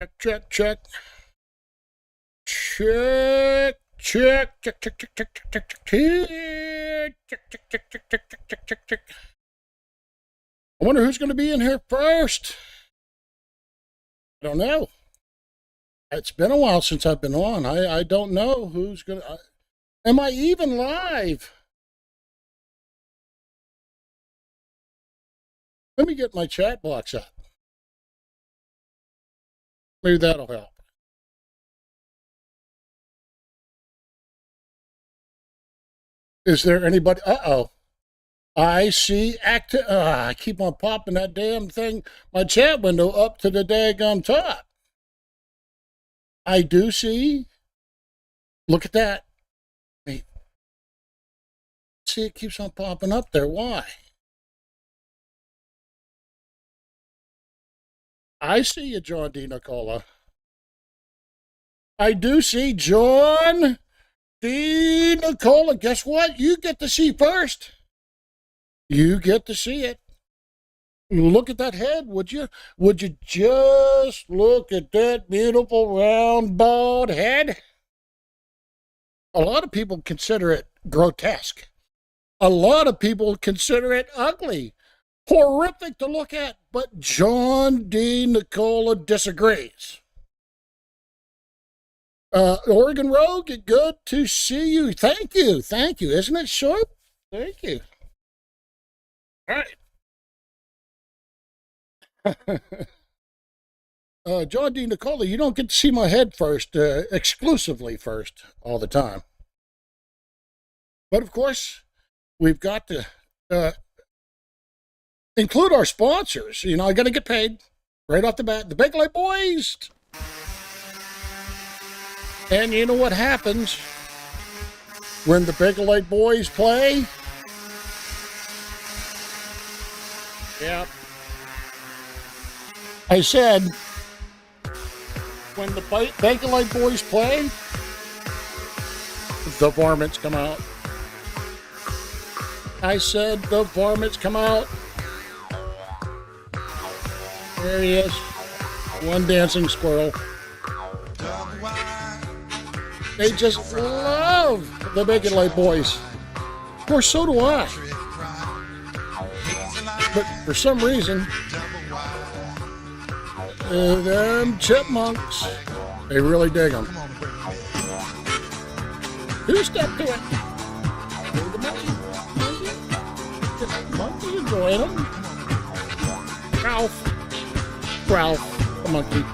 Check, check. Check, check, check, check, check, check, check, check, check, check, check, check, check, check, check, check, check. I wonder who's going to be in here first. I don't know. It's been a while since I've been on. I don't know who's going to... Am I even live? Let me get my chat box up. Maybe that'll help. Is there anybody? Uh-oh. I see active. I keep on popping that damn thing, my chat window up to the daggum top. I do see. Look at that. Wait. See, it keeps on popping up there. Why? I see you, John D. Nicola. I do see John D. Nicola. Guess what? You get to see first. You get to see it. Look at that head, would you? Would you just look at that beautiful round bald head? A lot of people consider it grotesque. A lot of people consider it ugly, horrific to look at, but John D. Nicola disagrees. Oregon Rogue, good to see you. Thank you. Thank you. Isn't it short? Thank you. All right. John D. Nicola, you don't get to see my head first, exclusively first, all the time. But of course, we've got to include our sponsors. You know, I got to get paid right off the bat. The Big Light Boys. And you know what happens when the Big Light Boys play? Yeah. I said, when the Big Light Boys play, the varmints come out. I said the varmints come out. There he is. One dancing squirrel. They just love the Big Light Boys. Of course, so do I. But for some reason, them chipmunks, they really dig them. Who stepped to it? The monkey. The monkey enjoyed them. Ralph, the monkey.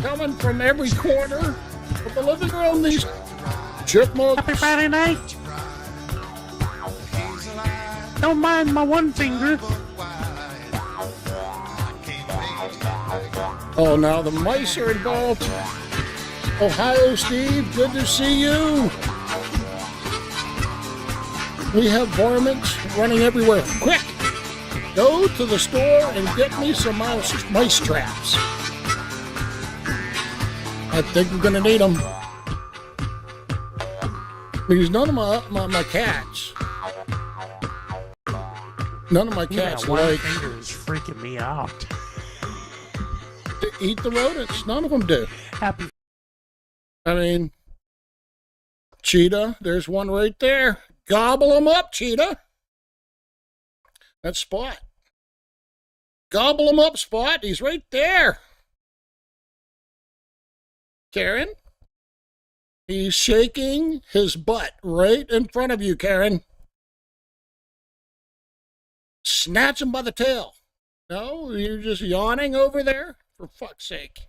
Coming from every corner of the living room, these chipmunks. Happy Friday night. Don't mind my one finger. Oh, now the mice are involved. Ohio Steve, good to see you. We have varmints running everywhere. Quick, go to the store and get me some mice traps. I think we're going to need them. Because none of my cats, one finger is freaking me out. To eat the rodents. None of them do. Happy. I mean, Cheetah, there's one right there. Gobble them up, Cheetah. That's Spot. Gobble him up, Spot. He's right there. Karen? He's shaking his butt right in front of you, Karen. Snatch him by the tail. No, you're just yawning over there? For fuck's sake.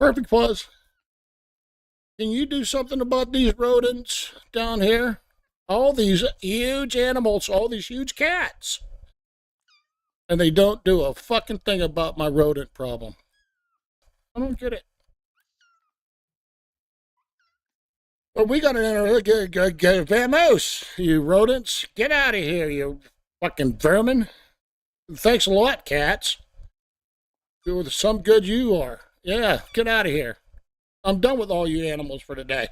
Perfect pause. Can you do something about these rodents down here? All these huge animals, all these huge cats. And they don't do a fucking thing about my rodent problem. I don't get it. Well, we got an vamos, you rodents. Get out of here, you fucking vermin. Thanks a lot, cats. You're some good you are. Yeah, get out of here. I'm done with all you animals for today.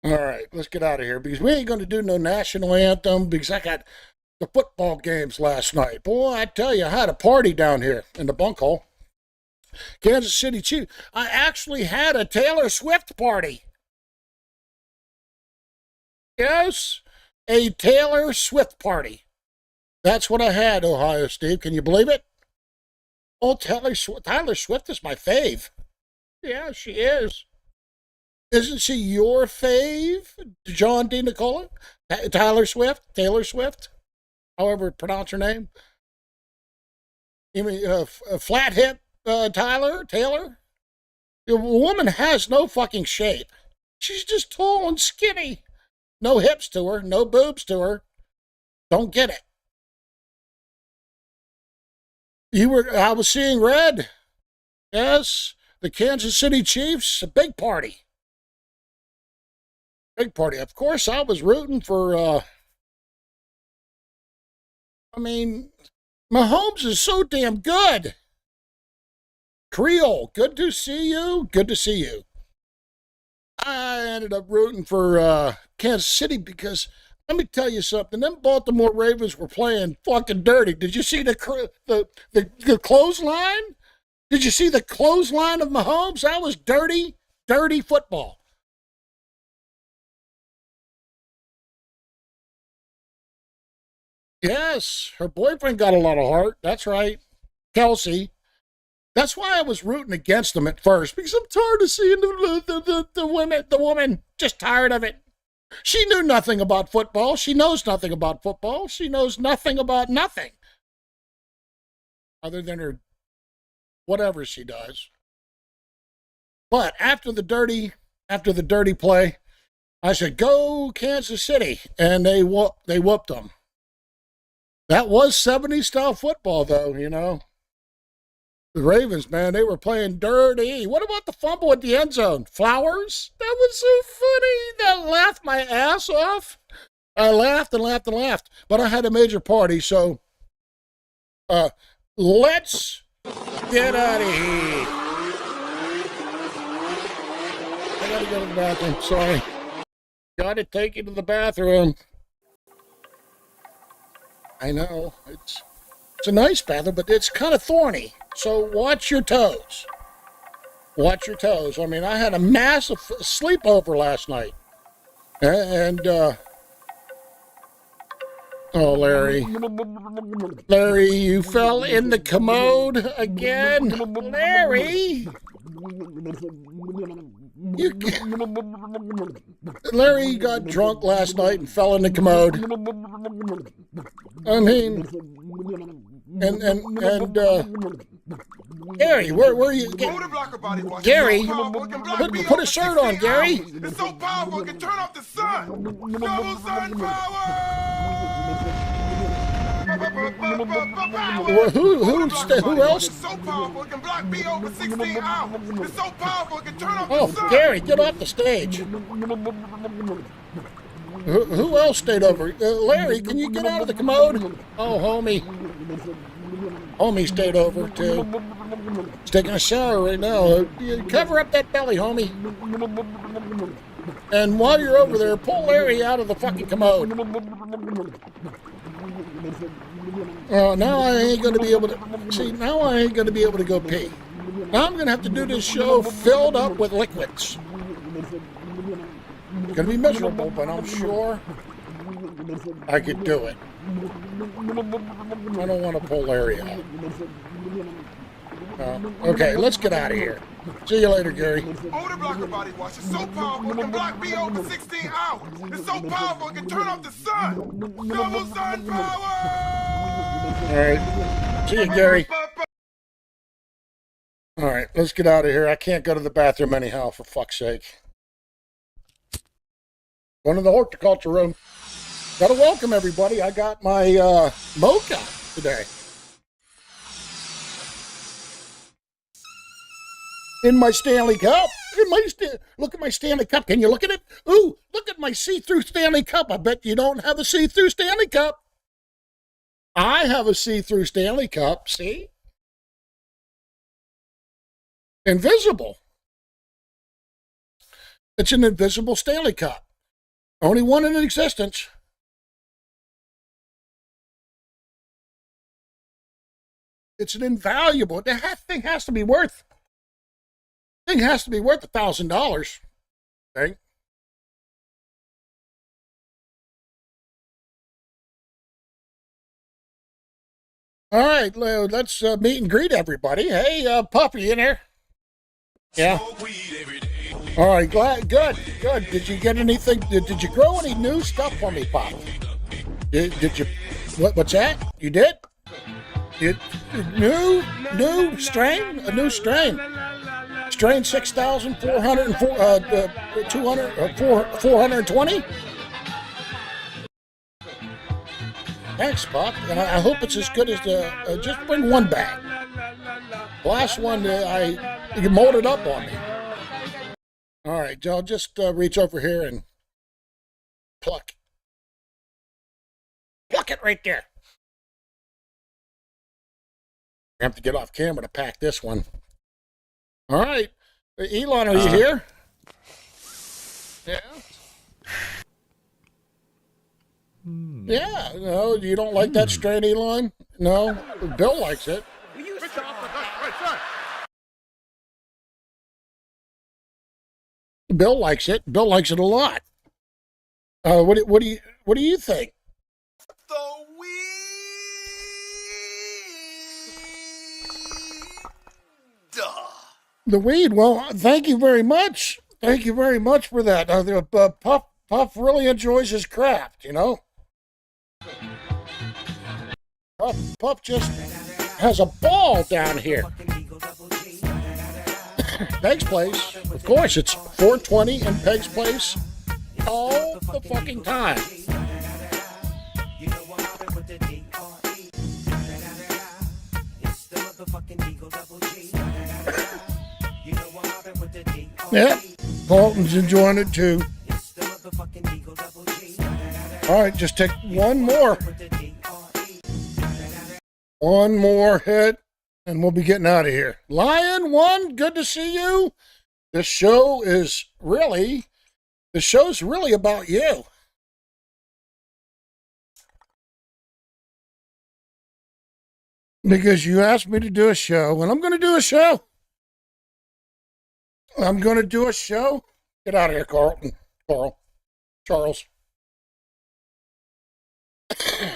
All right, let's get out of here because we ain't going to do no national anthem because I got the football games last night. Boy, I tell you, I had a party down here in the bunkhole. Kansas City Chiefs. I actually had a Taylor Swift party. Yes, a Taylor Swift party. That's what I had, Ohio Steve. Can you believe it? Oh, Taylor Swift is my fave. Yeah, she is. Isn't she your fave, John D. Nicola? Taylor Swift, however pronounce her name. You mean flat hip Taylor? The woman has no fucking shape. She's just tall and skinny. No hips to her, no boobs to her. Don't get it. I was seeing red. Yes, the Kansas City Chiefs, a big party. Big party. Of course, I was rooting for, Mahomes is so damn good. Creole, good to see you. Good to see you. I ended up rooting for Kansas City because, let me tell you something, them Baltimore Ravens were playing fucking dirty. Did you see the clothesline? Did you see the clothesline of Mahomes? That was dirty, dirty football. Yes, her boyfriend got a lot of heart. That's right. Kelsey. That's why I was rooting against them at first, because I'm tired of seeing the woman. Just tired of it. She knew nothing about football. She knows nothing about football. She knows nothing about nothing. Other than her, whatever she does. But after the dirty play, I said, go Kansas City. And they whooped them. That was 70s style football, though, you know. The Ravens, man, they were playing dirty. What about the fumble at the end zone? Flowers? That was so funny. That laughed my ass off. I laughed and laughed and laughed. But I had a major party, so let's get out of here. I gotta go to the bathroom. Sorry. Gotta take you to the bathroom. I know. It's a nice bathroom, but it's kind of thorny. So watch your toes. Watch your toes. I mean, I had a massive sleepover last night. And, oh, Larry. Larry, you fell in the commode again. Larry! Larry got drunk last night and fell in the commode. I mean, Gary, where are you? Gary, put a shirt on, Gary. It's so powerful, it can turn off the sun. Double sun power. Who else? It's so powerful, it can block B over 16 hours. It's so powerful, it can turn off the sun. Oh, Gary, get off the stage. Who else stayed over? Larry, can you get out of the commode? Oh, homie. Homie stayed over, too. He's taking a shower right now. Cover up that belly, homie. And while you're over there, pull Larry out of the fucking commode. Oh, now I ain't going to be able to... See, now I ain't going to be able to go pee. Now I'm going to have to do this show filled up with liquids. It's going to be miserable, but I'm sure I could do it. I don't want to pull Larry out. Okay, let's get out of here. See you later, Gary. Odor blocker body wash is so powerful, it can block B over 16 hours. It's so powerful, it can turn off the sun. Double sun power! All right. See you, Gary. All right, let's get out of here. I can't go to the bathroom anyhow, for fuck's sake. Going to the horticulture room. Gotta welcome everybody. I got my mocha today. In my Stanley Cup. Look at my Stanley Cup. Can you look at it? Ooh, look at my see-through Stanley Cup. I bet you don't have a see-through Stanley Cup. I have a see-through Stanley Cup. See? Invisible. It's an invisible Stanley Cup. Only one in existence. It's an invaluable. That thing has to be worth. Thing has to be worth $1,000. Okay. All right, let's meet and greet everybody. Hey, Pup, are you in there? Yeah. All right, good. Did you get anything? Did you grow any new stuff for me, Pop? Did you? What's that? You did? New strain? A new strain. Strain 420? Thanks, Pop. And I hope it's as good as the. Just bring one back. The last one, you molded up on me. All right, I'll just reach over here and pluck. Pluck it right there. I have to get off camera to pack this one. All right. Elon, are you here? Yeah. Yeah. No, you don't like that strain, Elon? No? Bill likes it. Bill likes it. Bill likes it a lot. What do you think? The weed. The weed. Well, thank you very much. Thank you very much for that. Puff really enjoys his craft, you know. Puff just has a ball down here. Peg's Place. Of course, it's 420 in Peg's Place all the fucking time. Yeah, Colton's enjoying it too. All right, just take one more. One more hit, and we'll be getting out of here. Lion One, good to see you. The show's really about you. Because you asked me to do a show, and I'm going to do a show. I'm going to do a show. Get out of here, Charles.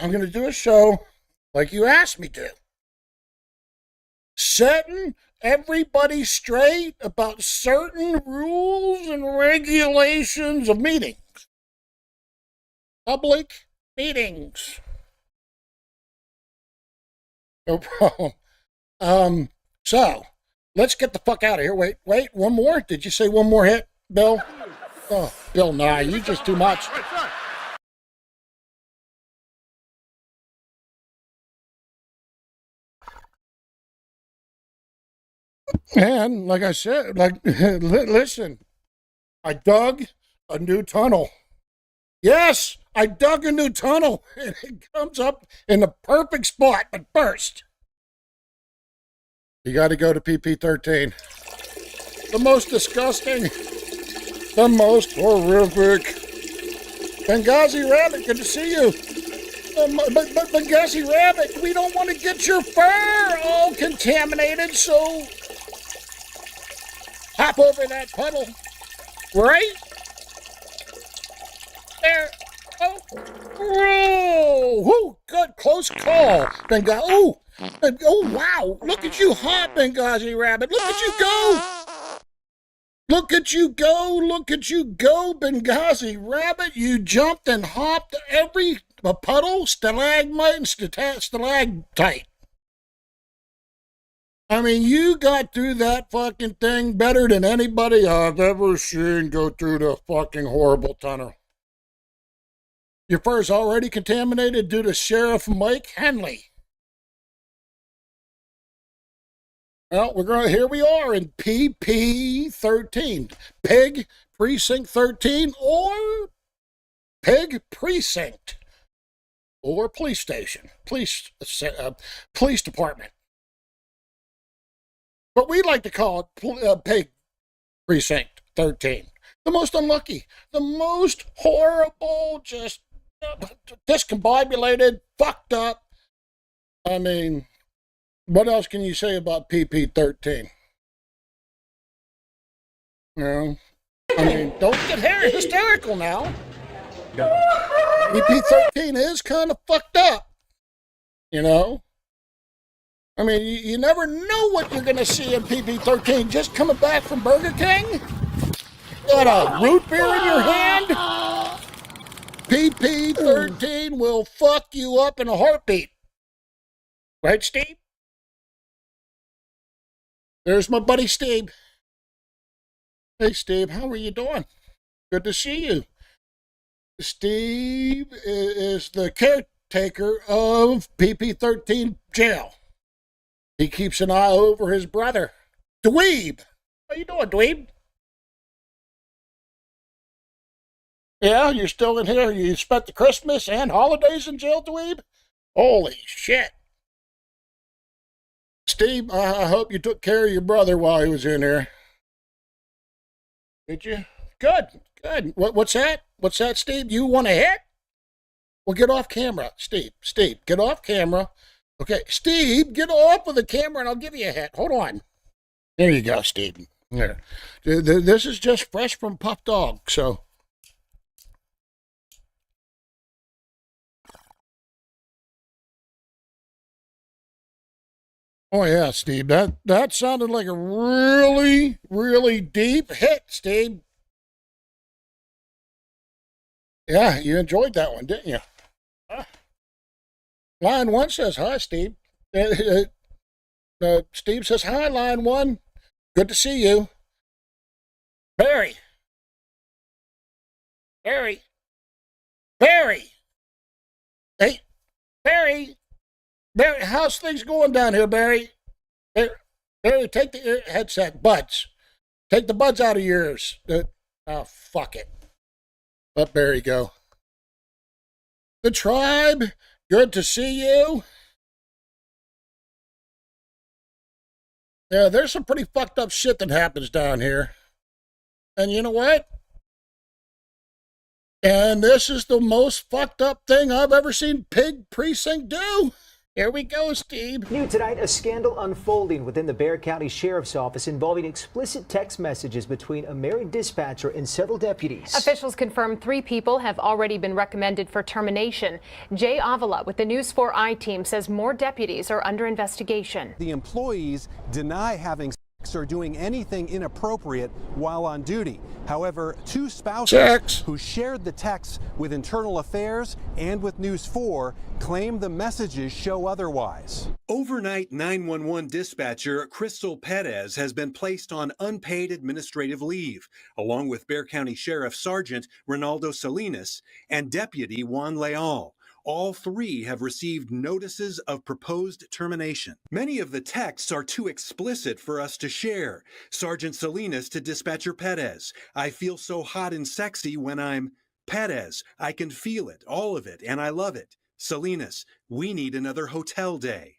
I'm going to do a show like you asked me to. Setting everybody straight about certain rules and regulations of meetings. Public meetings. No problem. So, let's get the fuck out of here. Wait, one more? Did you say one more hit, Bill? Oh, Bill, nah, you just too much. And like I said, listen, I dug a new tunnel. Yes, I dug a new tunnel, and it comes up in the perfect spot. But first, you got to go to PP13. The most disgusting, the most horrific. Benghazi Rabbit, good to see you. But Benghazi Rabbit, we don't want to get your fur all contaminated, so hop over that puddle. Right? There. Oh. Whoa. Whoo, good, close call. Oh, wow. Look at you hop, Benghazi Rabbit. Look at you go. Look at you go, Benghazi Rabbit. You jumped and hopped every puddle, stalagmite, and stalactite. I mean, you got through that fucking thing better than anybody I've ever seen go through the fucking horrible tunnel. Your fur's already contaminated due to Sheriff Mike Henley. Well, here we are in PP13, Pig Precinct 13, or Pig Precinct, or police station, police department. But we like to call it Pig Precinct 13. The most unlucky, the most horrible, just discombobulated, fucked up. I mean, what else can you say about PP-13? You know, I mean, don't get hysterical now. PP-13 is kind of fucked up, you know. I mean, you never know what you're going to see in PP-13. Just coming back from Burger King, got a root beer in your hand. PP-13 will fuck you up in a heartbeat. Right, Steve? There's my buddy Steve. Hey, Steve, how are you doing? Good to see you. Steve is the caretaker of PP-13 jail. He keeps an eye over his brother, Dweeb. How you doing, Dweeb? Yeah, you're still in here. You spent the Christmas and holidays in jail, Dweeb? Holy shit. Steve, I hope you took care of your brother while he was in here. Did you? Good, good. What's that? What's that, Steve? You want a hit? Well, get off camera, Steve. Steve, get off camera. Okay, Steve, get off of the camera and I'll give you a hit. Hold on. There you go, Steve. There. This is just fresh from Puff Dog, so. Oh, yeah, Steve, that sounded like a really, really deep hit, Steve. Yeah, you enjoyed that one, didn't you? Line 1 says, hi, Steve. Steve says, hi, Line 1. Good to see you. Barry. Barry. Barry. Hey, Barry. Barry, how's things going down here, Barry? Barry, take the headset, buds. Take the buds out of your ears. Oh, fuck it. Let Barry go. The tribe, good to see you. Yeah, there's some pretty fucked up shit that happens down here. And you know what? And this is the most fucked up thing I've ever seen Pig Precinct do. Here we go, Steve. New tonight, a scandal unfolding within the Bexar County Sheriff's Office involving explicit text messages between a married dispatcher and several deputies. Officials confirm 3 people have already been recommended for termination. Jay Avila with the News 4 I team says more deputies are under investigation. The employees deny having or doing anything inappropriate while on duty. However, 2 spouses who shared the texts with Internal Affairs and with News 4 claim the messages show otherwise. Overnight 911 dispatcher Crystal Perez has been placed on unpaid administrative leave, along with Bexar County Sheriff Sergeant Ronaldo Salinas and Deputy Juan Leal. All 3 have received notices of proposed termination. Many of the texts are too explicit for us to share. Sergeant Salinas to Dispatcher Perez, I feel so hot and sexy when I'm Perez. I can feel it, all of it, and I love it. Salinas, we need another hotel day.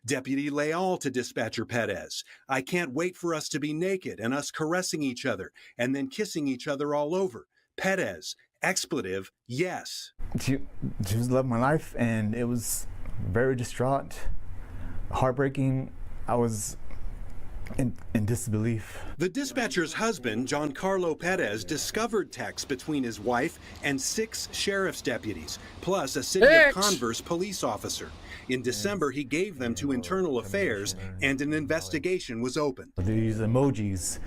Deputy Leal to Dispatcher Perez, I can't wait for us to be naked and us caressing each other and then kissing each other all over. Perez, expletive, yes. She just loved my life, and it was very distraught, heartbreaking. I was in disbelief. The dispatcher's husband, John Carlo Perez, discovered texts between his wife and 6 sheriff's deputies, plus a City of Converse police officer. In December, he gave them to Internal Affairs, and an investigation was opened. They use emojis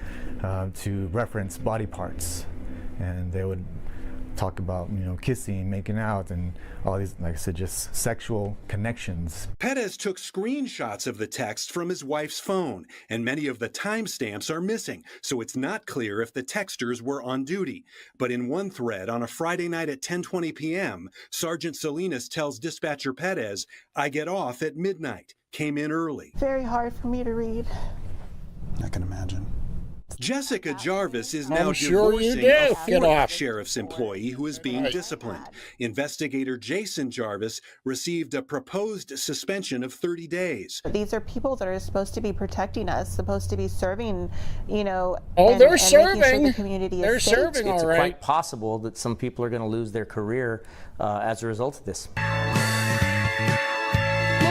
to reference body parts, and they would talk about, kissing, making out, and all these, like I said, just sexual connections. Perez took screenshots of the text from his wife's phone, and many of the timestamps are missing, so it's not clear if the texters were on duty. But in one thread on a Friday night at 10:20 p.m., Sergeant Salinas tells Dispatcher Perez, I get off at midnight, came in early. Very hard for me to read. I can imagine. Jessica Jarvis is I'm now sure you divorcing do. a Get fourth off. sheriff's employee who is being disciplined. Investigator Jason Jarvis received a proposed suspension of 30 days. These are people that are supposed to be protecting us, supposed to be serving, you know. Oh, they're and making sure serving. the community They're is safe. serving, all It's right. quite possible that some people are going to lose their career as a result of this. Look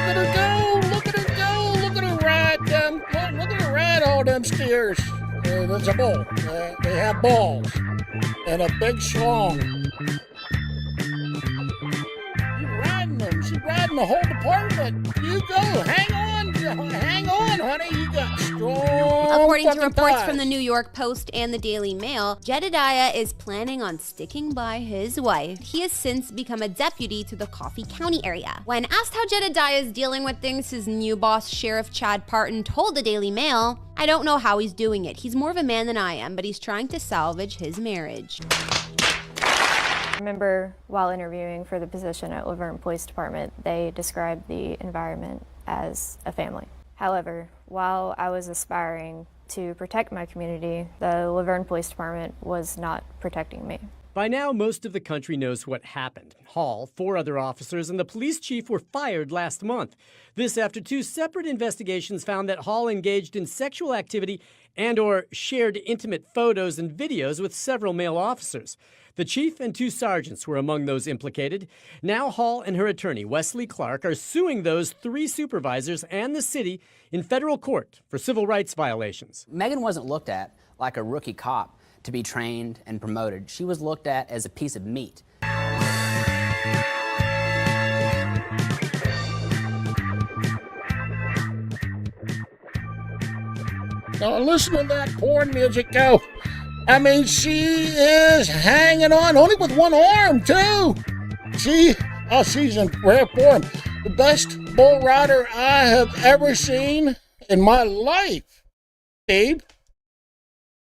at her go! Look at her go! Look at her ride them! Look at her ride all them stairs. There's a bull. They have balls and a big schlong. She's riding them. She's riding the whole department. You go. Hang on, honey. You got strong. According to fucking reports thighs. from the New York Post and the Daily Mail, Jedediah is planning on sticking by his wife. He has since become a deputy to the Coffee County area. When asked how Jedediah is dealing with things, his new boss, Sheriff Chad Parton, told the Daily Mail, "I don't know how he's doing it. He's more of a man than I am, but he's trying to salvage his marriage." I remember while interviewing for the position at Laverne Police Department, they described the environment as a family. However, while I was aspiring to protect my community, the Laverne Police Department was not protecting me. By now, most of the country knows what happened. Hall, 4 other officers, and the police chief were fired last month. This after 2 separate investigations found that Hall engaged in sexual activity and/or shared intimate photos and videos with several male officers. The chief and 2 sergeants were among those implicated. Now Hall and her attorney, Wesley Clark, are suing those 3 supervisors and the city in federal court for civil rights violations. Megan wasn't looked at like a rookie cop to be trained and promoted. She was looked at as a piece of meat. Now listen to that porn music go. I mean, she is hanging on, only with one arm, too. She's in rare form. The best bull rider I have ever seen in my life. Steve,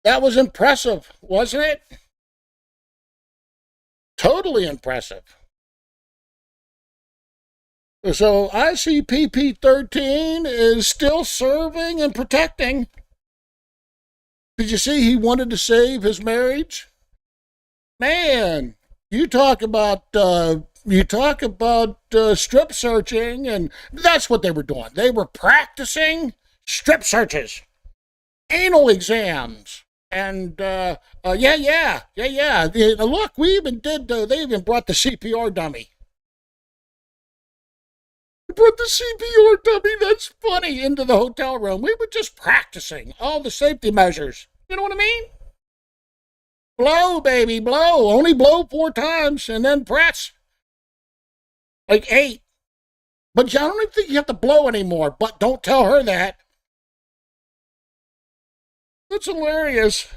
that was impressive, wasn't it? Totally impressive. So ICPP-13 is still serving and protecting. Did you see he wanted to save his marriage? Man, you talk about strip searching, and that's what they were doing. They were practicing strip searches, anal exams, and yeah. Look, we even did. They even brought the CPR dummy. Brought the CPR dummy, that's funny, into the hotel room. We were just practicing all the safety measures. You know what I mean? Blow, baby, blow. Only blow 4 times and then press. Like 8. But I don't even think you have to blow anymore. But don't tell her that. That's hilarious.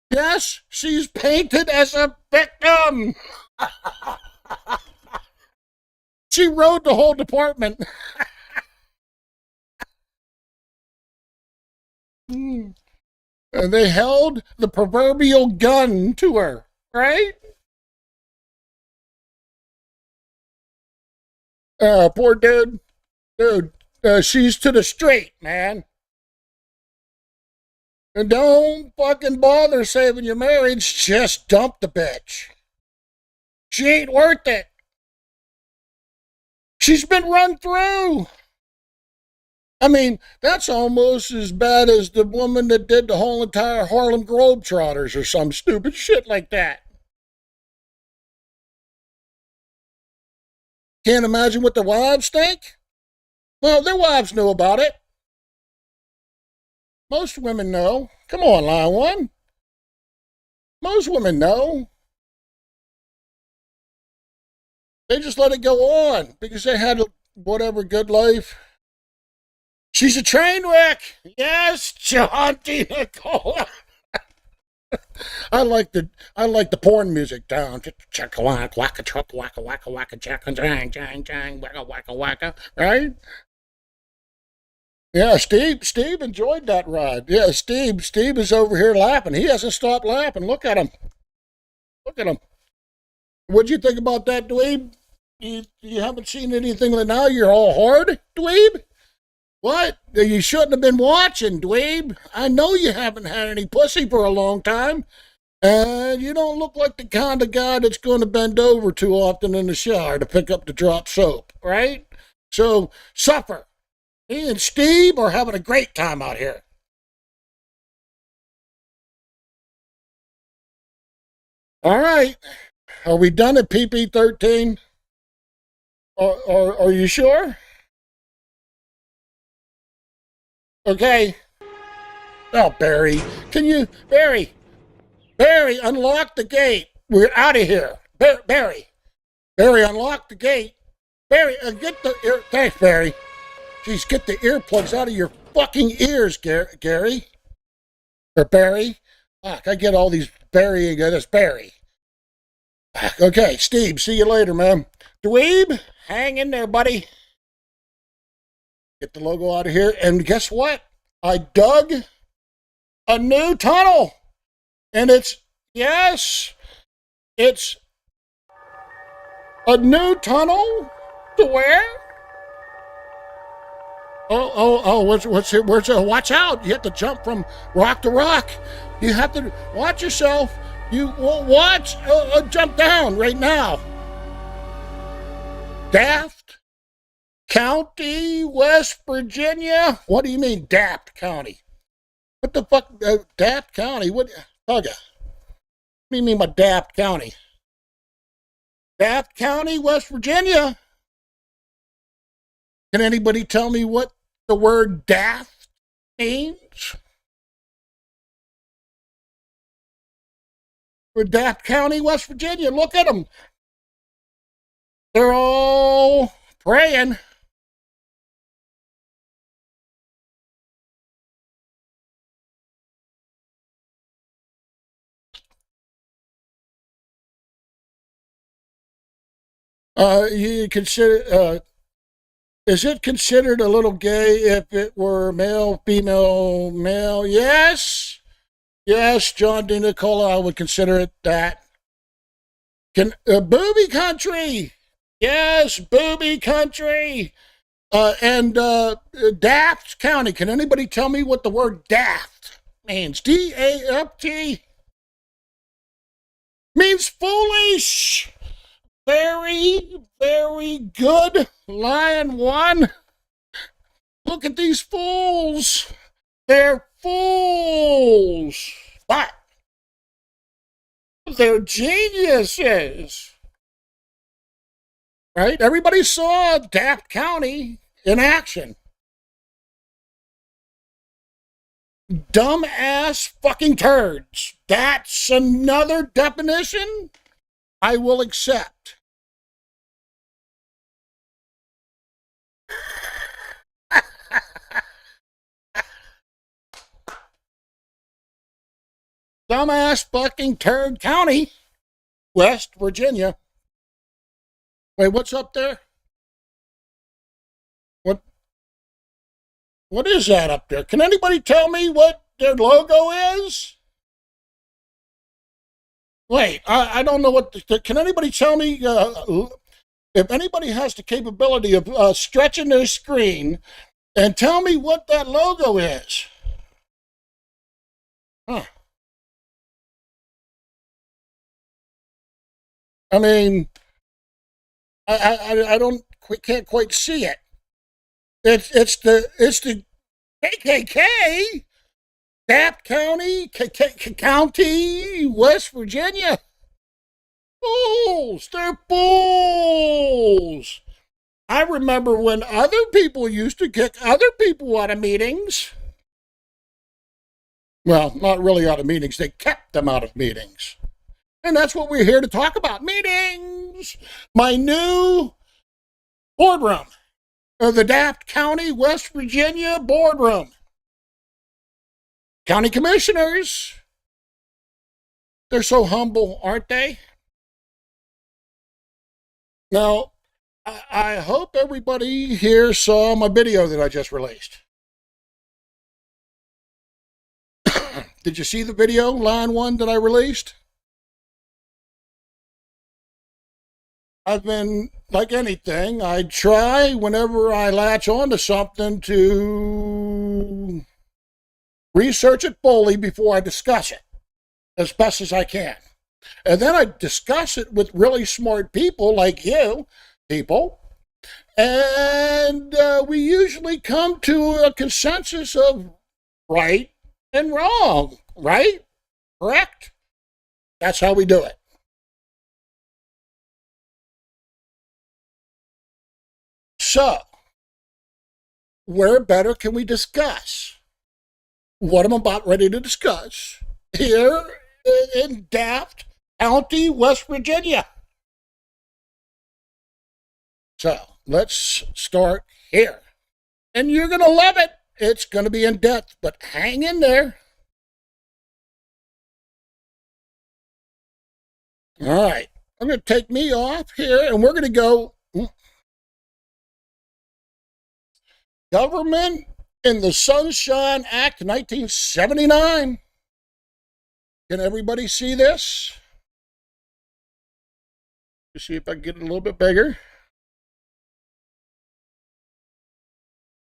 Yes, she's painted as a victim. She rode the whole department. And they held the proverbial gun to her, right? Poor dude. She's to the straight, man. And don't fucking bother saving your marriage. Just dump the bitch. She ain't worth it. She's been run through. I mean, that's almost as bad as the woman that did the whole entire Harlem Globetrotters or some stupid shit like that. Can't imagine what the wives think? Well, their wives knew about it. Most women know. Come on, Line One. Most women know. They just let it go on because they had whatever good life. She's a train wreck. Yes, John D. Nicola. I like the porn music down. Chaka waka waka chaka waka waka waka chaka jang jang jang waka waka waka. Right? Yeah, Steve enjoyed that ride. Yeah, Steve is over here laughing. He hasn't stopped laughing. Look at him. What'd you think about that, dweeb? You haven't seen anything that now you're all hard, dweeb? What? You shouldn't have been watching, dweeb. I know you haven't had any pussy for a long time. And you don't look like the kind of guy that's going to bend over too often in the shower to pick up the drop soap, right? So, suffer. Me and Steve are having a great time out here. All right. Are we done at PP13? Or are you sure? Okay. Oh, Barry. Can you... Barry, unlock the gate. We're out of here. Barry, unlock the gate. Barry, get the ear... Thanks, Barry. Jeez, get the earplugs out of your fucking ears, Gary. Or Barry. Fuck, I get all these Barry. That's Barry. Okay, Steve, see you later, man. Dweeb, hang in there, buddy. Get the logo out of here. And guess what? I dug a new tunnel. And it's a new tunnel to where? What's it? Watch out. You have to jump from rock to rock. You have to watch yourself. Jump down right now. Daft County, West Virginia. What do you mean, Daft County? What the fuck, Daft County? What do you mean by Daft County? Daft County, West Virginia. Can anybody tell me what the word daft means? For Daft County, West Virginia, look at them. They're all praying. You consider, is it considered a little gay if it were male, female, male? Yes. Yes, John D. Nicola, I would consider it that. Booby country. Yes, booby country. And Daft County. Can anybody tell me what the word daft means? D-A-F-T. Means foolish. Very, very good, Lion One. Look at these fools. They're fools. But they're geniuses. Right? Everybody saw Daft County in action. Dumbass fucking turds. That's another definition I will accept. Dumbass fucking turd county, West Virginia. Wait, what's up there? What is that up there? Can anybody tell me what their logo is? Wait, I don't know what. Can anybody tell me if anybody has the capability of stretching their screen and tell me what that logo is? Huh. I mean, I can't quite see it. It's the KKK, Daft County, County, West Virginia. Fools! They're fools! I remember when other people used to kick other people out of meetings. Well, not really out of meetings. They kept them out of meetings. And that's what we're here to talk about. Meetings! My new boardroom. The Daft County, West Virginia boardroom. County commissioners. They're so humble, aren't they? Now, I hope everybody here saw my video that I just released. Did you see the video, line one, that I released? I've been, like anything, I try whenever I latch onto something to research it fully before I discuss it, as best as I can. And then I discuss it with really smart people like you people, and we usually come to a consensus of right and wrong, right? Correct? That's how we do it. So, where better can we discuss what I'm about ready to discuss here in Daft County, West Virginia? So, let's start here. And you're going to love it. It's going to be in depth, but hang in there. All right. I'm going to take me off here, and we're going to go Government in the Sunshine Act, 1979. Can everybody see this? Let's see if I can get it a little bit bigger.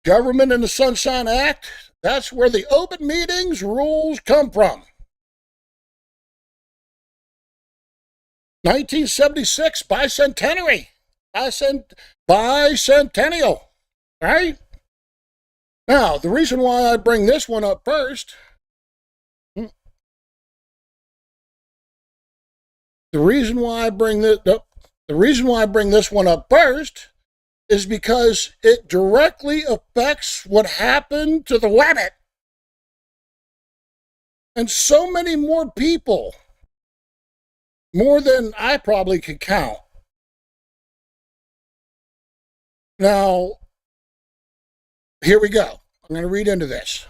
Government in the Sunshine Act, that's where the open meetings rules come from. 1976, bicentenary. Bicentennial, right? Now, the reason why I bring this one up first, the reason why I bring this one up first is because it directly affects what happened to the Wabbit and so many more people, more than I probably could count. Now, here we go. I'm going to read into this.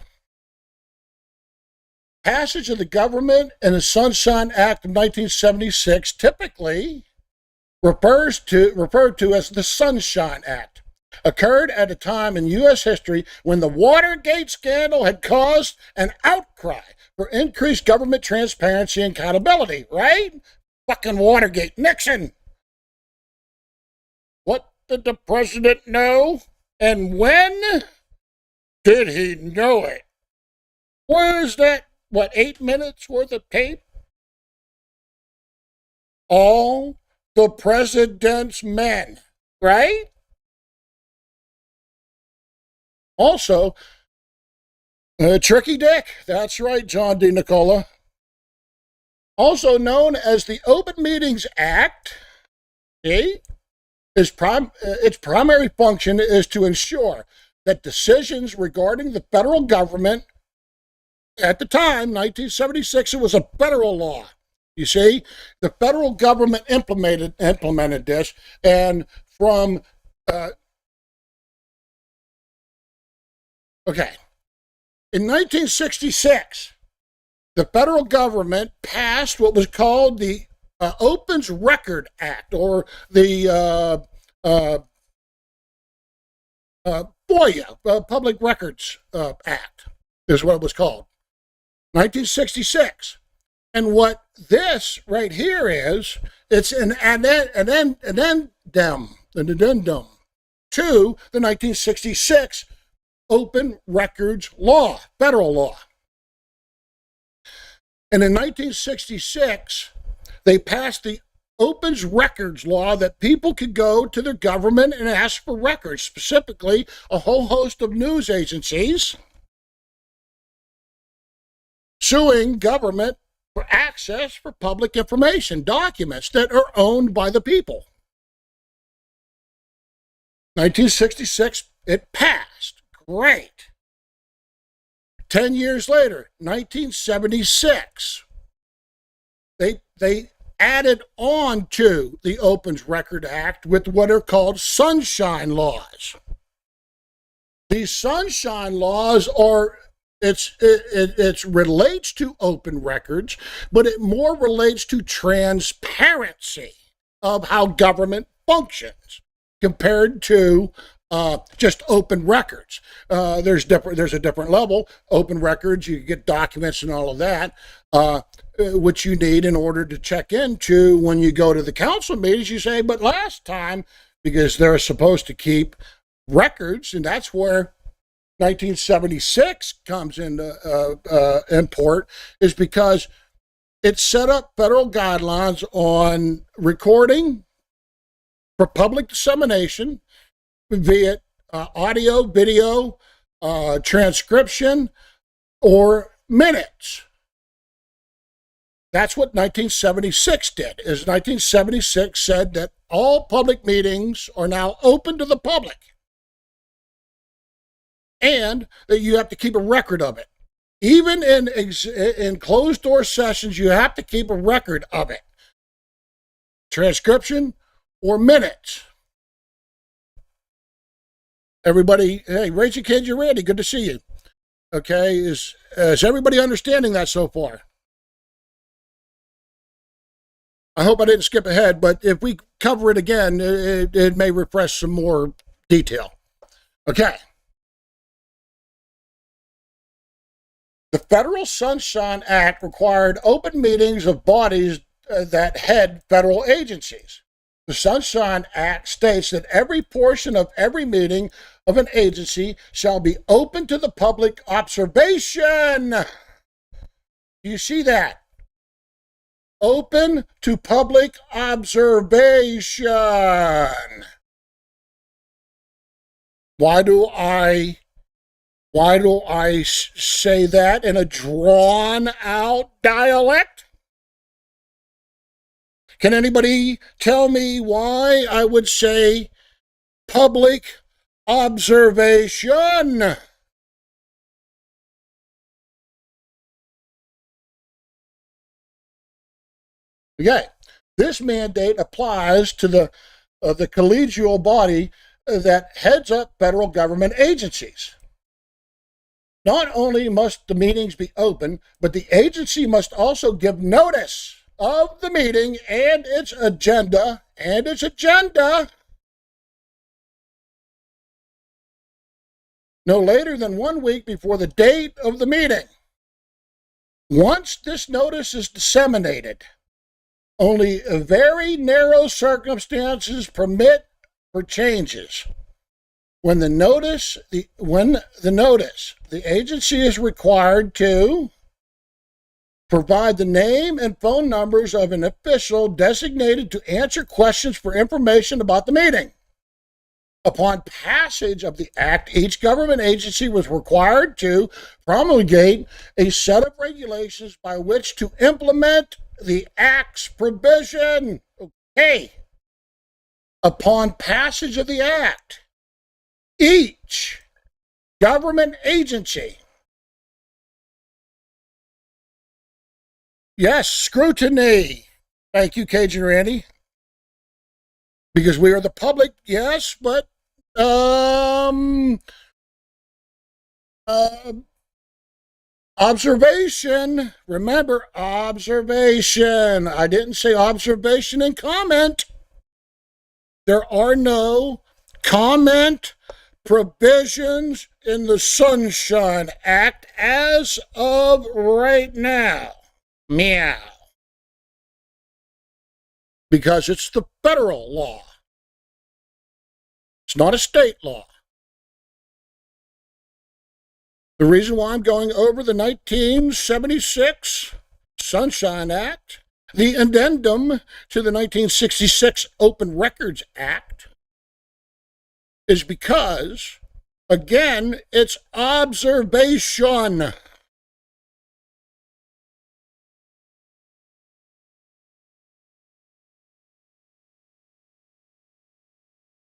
Passage of the Government in the Sunshine Act of 1976 typically referred to as the Sunshine Act, occurred at a time in U.S. history when the Watergate scandal had caused an outcry for increased government transparency and accountability, right? Fucking Watergate. Nixon. What did the president know? And when did he know it? Where's that, 8 minutes worth of tape? All the president's men, right? Also, Tricky Dick, that's right, John D. Nicola. Also known as the Open Meetings Act, its primary function is to ensure that decisions regarding the federal government, at the time, 1976, it was a federal law. You see, the federal government implemented this, and from, in 1966, the federal government passed what was called the Opens Record Act, or the FOIA, Public Records Act, is what it was called. 1966. And what this right here is, it's an addendum to the 1966 Open Records Law, federal law. And in 1966, they passed the Opens Records Law that people could go to their government and ask for records, specifically a whole host of news agencies suing government for access for public information, documents that are owned by the people. 1966, it passed. Great. 10 years later, 1976, they added on to the Opens Record Act with what are called sunshine laws. These sunshine laws are, it relates to open records, but it more relates to transparency of how government functions compared to just open records. There's a different level. Open records, you get documents and all of that, which you need in order to check into when you go to the council meetings. You say, but last time, because they're supposed to keep records, and that's where 1976 comes into import, is because it set up federal guidelines on recording for public dissemination via audio, video, transcription, or minutes. That's what 1976 did, is 1976 said that all public meetings are now open to the public, and that you have to keep a record of it. Even in closed-door sessions, you have to keep a record of it. Transcription or minutes. Everybody, hey, raise your kids, you're ready. Good to see you. Okay, is everybody understanding that so far? I hope I didn't skip ahead, but if we cover it again, it may refresh some more detail. Okay. The Federal Sunshine Act required open meetings of bodies that head federal agencies. The Sunshine Act states that every portion of every meeting of an agency shall be open to the public observation. Do you see that? Open to public observation. Why do I say that in a drawn-out dialect? Can anybody tell me why I would say public observation? Okay, this mandate applies to the collegial body that heads up federal government agencies. Not only must the meetings be open, but the agency must also give notice of the meeting and its agenda, no later than 1 week before the date of the meeting. Once this notice is disseminated, only very narrow circumstances permit for changes. When the notice, the agency is required to provide the name and phone numbers of an official designated to answer questions for information about the meeting. Upon passage of the act, each government agency was required to promulgate a set of regulations by which to implement the act's provision. Okay. Upon passage of the act, each government agency, yes, scrutiny. Thank you, Cajun Randy. Because we are the public, yes, but observation. Remember, observation. I didn't say observation and comment. There are no comment provisions in the Sunshine Act as of right now. Meow. Because it's the federal law. It's not a state law. The reason why I'm going over the 1976 Sunshine Act, the addendum to the 1966 Open Records Act, is because, again, it's observation.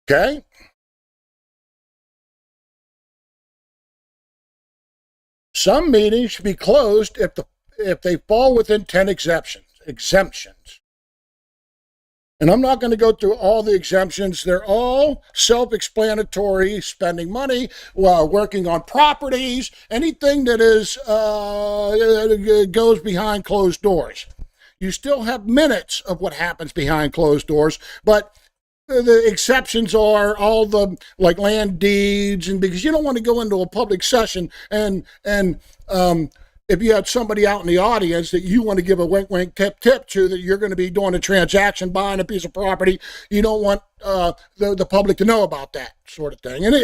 Okay? Some meetings should be closed if they fall within 10 exemptions. And I'm not going to go through all the exemptions. They're all self-explanatory: spending money, working on properties, anything that is goes behind closed doors. You still have minutes of what happens behind closed doors, but the exceptions are all the like land deeds, and because you don't want to go into a public session and if you had somebody out in the audience that you want to give a wink wink tip to, that you're going to be doing a transaction, buying a piece of property, you don't want the public to know about that sort of thing. And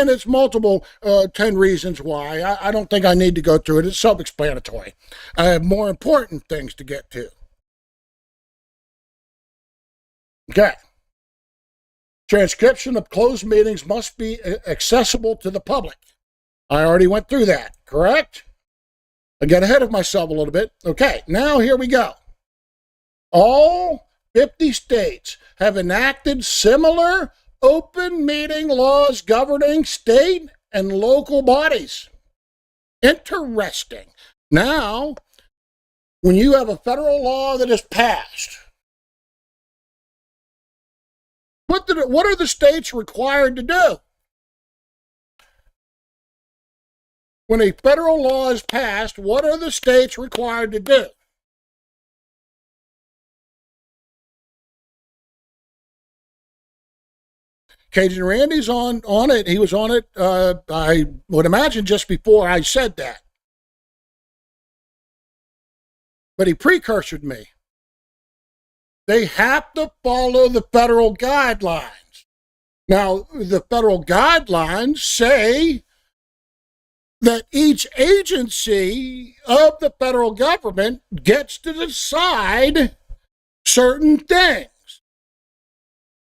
it's multiple 10 reasons why. I don't think I need to go through it. It's self-explanatory. I have more important things to get to. Okay. Transcription of closed meetings must be accessible to the public. I already went through that, correct? I got ahead of myself a little bit. Okay, now here we go. All 50 states have enacted similar open meeting laws governing state and local bodies. Interesting. Now, when you have a federal law that is passed, what are the states required to do? When a federal law is passed, what are the states required to do? Cajun Randy's on it. He was on it, I would imagine, just before I said that. But he precursored me. They have to follow the federal guidelines. Now, the federal guidelines say that each agency of the federal government gets to decide certain things.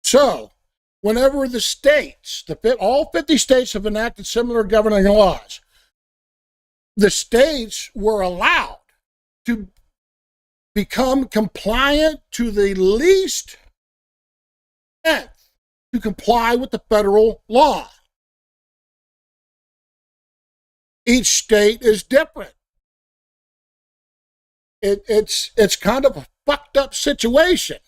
So, whenever the states, all 50 states have enacted similar governing laws, the states were allowed to become compliant to the least nth to comply with the federal law. Each state is different. It's kind of a fucked up situation.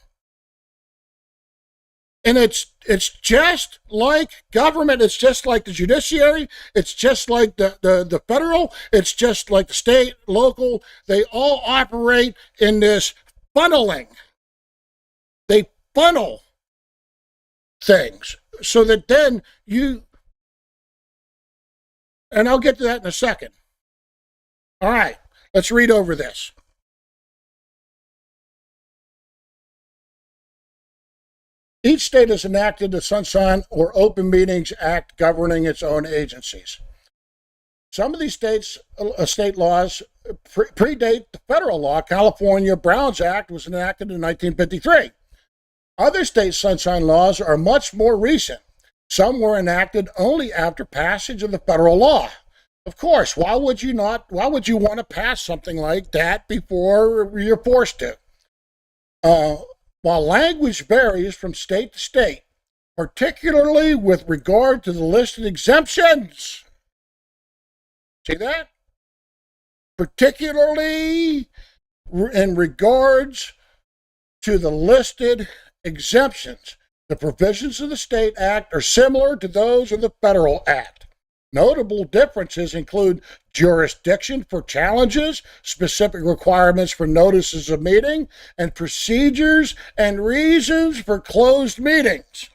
And it's just like government. It's just like the judiciary. It's just like the federal. It's just like the state, local. They all operate in this funneling. They funnel things so that then you, and I'll get to that in a second. All right, let's read over this. Each state has enacted the Sunshine or Open Meetings Act governing its own agencies. Some of these state laws predate the federal law. California Brown's Act was enacted in 1953. Other state sunshine laws are much more recent. Some were enacted only after passage of the federal law. Of course, why would you want to pass something like that before you're forced to? While language varies from state to state, particularly with regard to the listed exemptions. See that? Particularly in regards to the listed exemptions. The provisions of the State Act are similar to those of the Federal Act. Notable differences include jurisdiction for challenges, specific requirements for notices of meeting, and procedures and reasons for closed meetings.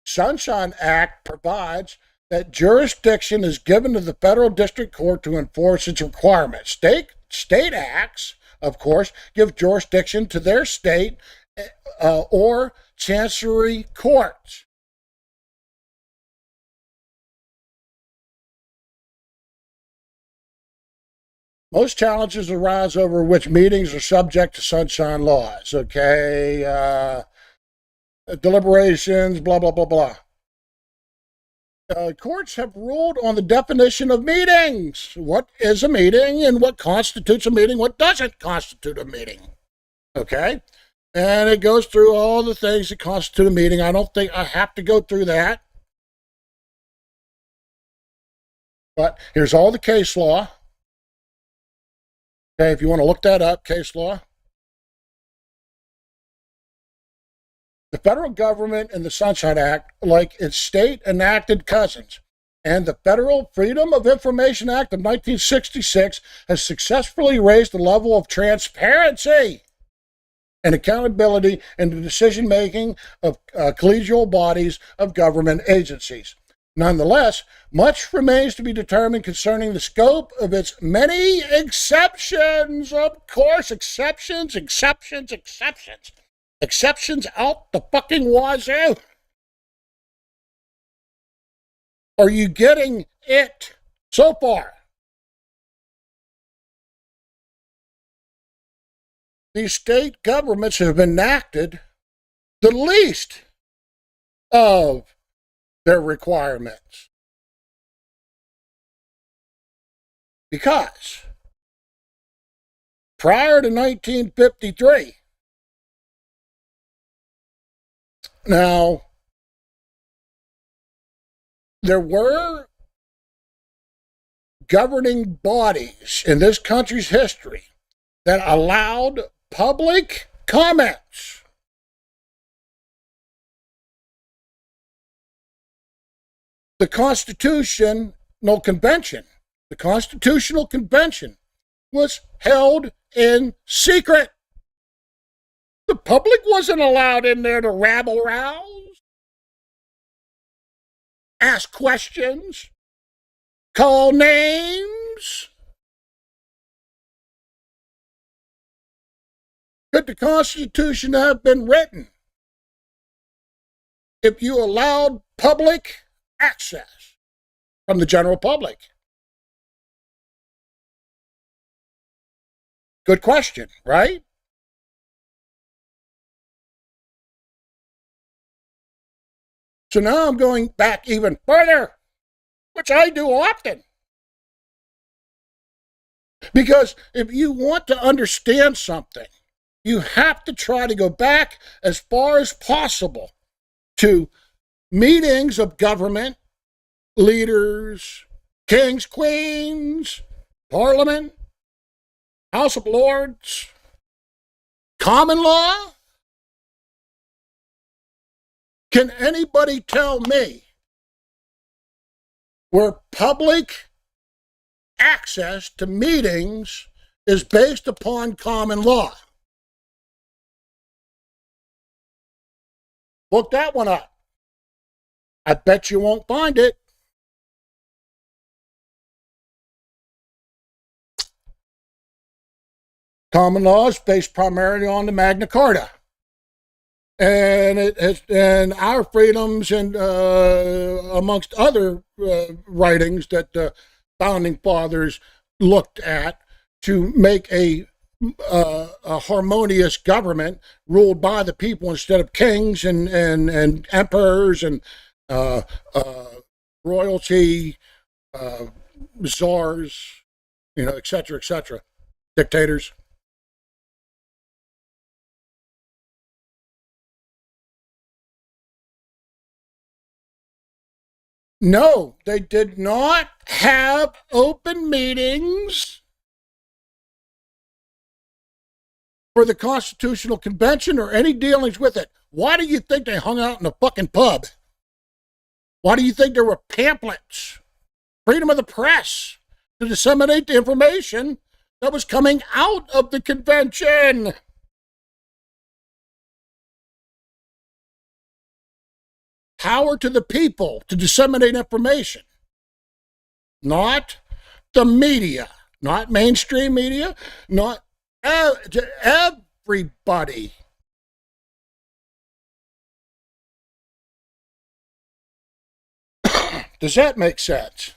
Sunshine Act provides that jurisdiction is given to the federal district court to enforce its requirements. State acts, of course, give jurisdiction to their state or chancery courts. Most challenges arise over which meetings are subject to sunshine laws, okay? Deliberations, blah, blah, blah, blah. Courts have ruled on the definition of meetings. What is a meeting and what constitutes a meeting, what doesn't constitute a meeting, okay? And it goes through all the things that constitute a meeting. I don't think I have to go through that. But here's all the case law. Okay, if you want to look that up, case law. The federal government and the Sunshine Act, like its state-enacted cousins, and the Federal Freedom of Information Act of 1966 has successfully raised the level of transparency and accountability in the decision-making of collegial bodies of government agencies. Nonetheless, much remains to be determined concerning the scope of its many exceptions. Of course, exceptions. Exceptions out the fucking wazoo. Are you getting it so far? These state governments have enacted the least of their requirements. Because prior to 1953, now, there were governing bodies in this country's history that allowed public comments. The Constitutional Convention was held in secret. The public wasn't allowed in there to rabble-rouse, ask questions, call names. Could the Constitution have been written if you allowed public access from the general public? Good question, right? So now I'm going back even further, which I do often. Because if you want to understand something, you have to try to go back as far as possible to meetings of government, leaders, kings, queens, parliament, House of Lords, common law. Can anybody tell me where public access to meetings is based upon common law? Look that one up. I bet you won't find it. Common law is based primarily on the Magna Carta. And it has, and our freedoms, and amongst other writings that the founding fathers looked at to make a harmonious government ruled by the people instead of kings and emperors and royalty, czars, et cetera, dictators. No, they did not have open meetings for the Constitutional Convention or any dealings with it. Why do you think they hung out in a fucking pub? Why do you think there were pamphlets, freedom of the press, to disseminate the information that was coming out of the convention? Power to the people to disseminate information, not the media, not mainstream media, not to everybody. Does that make sense?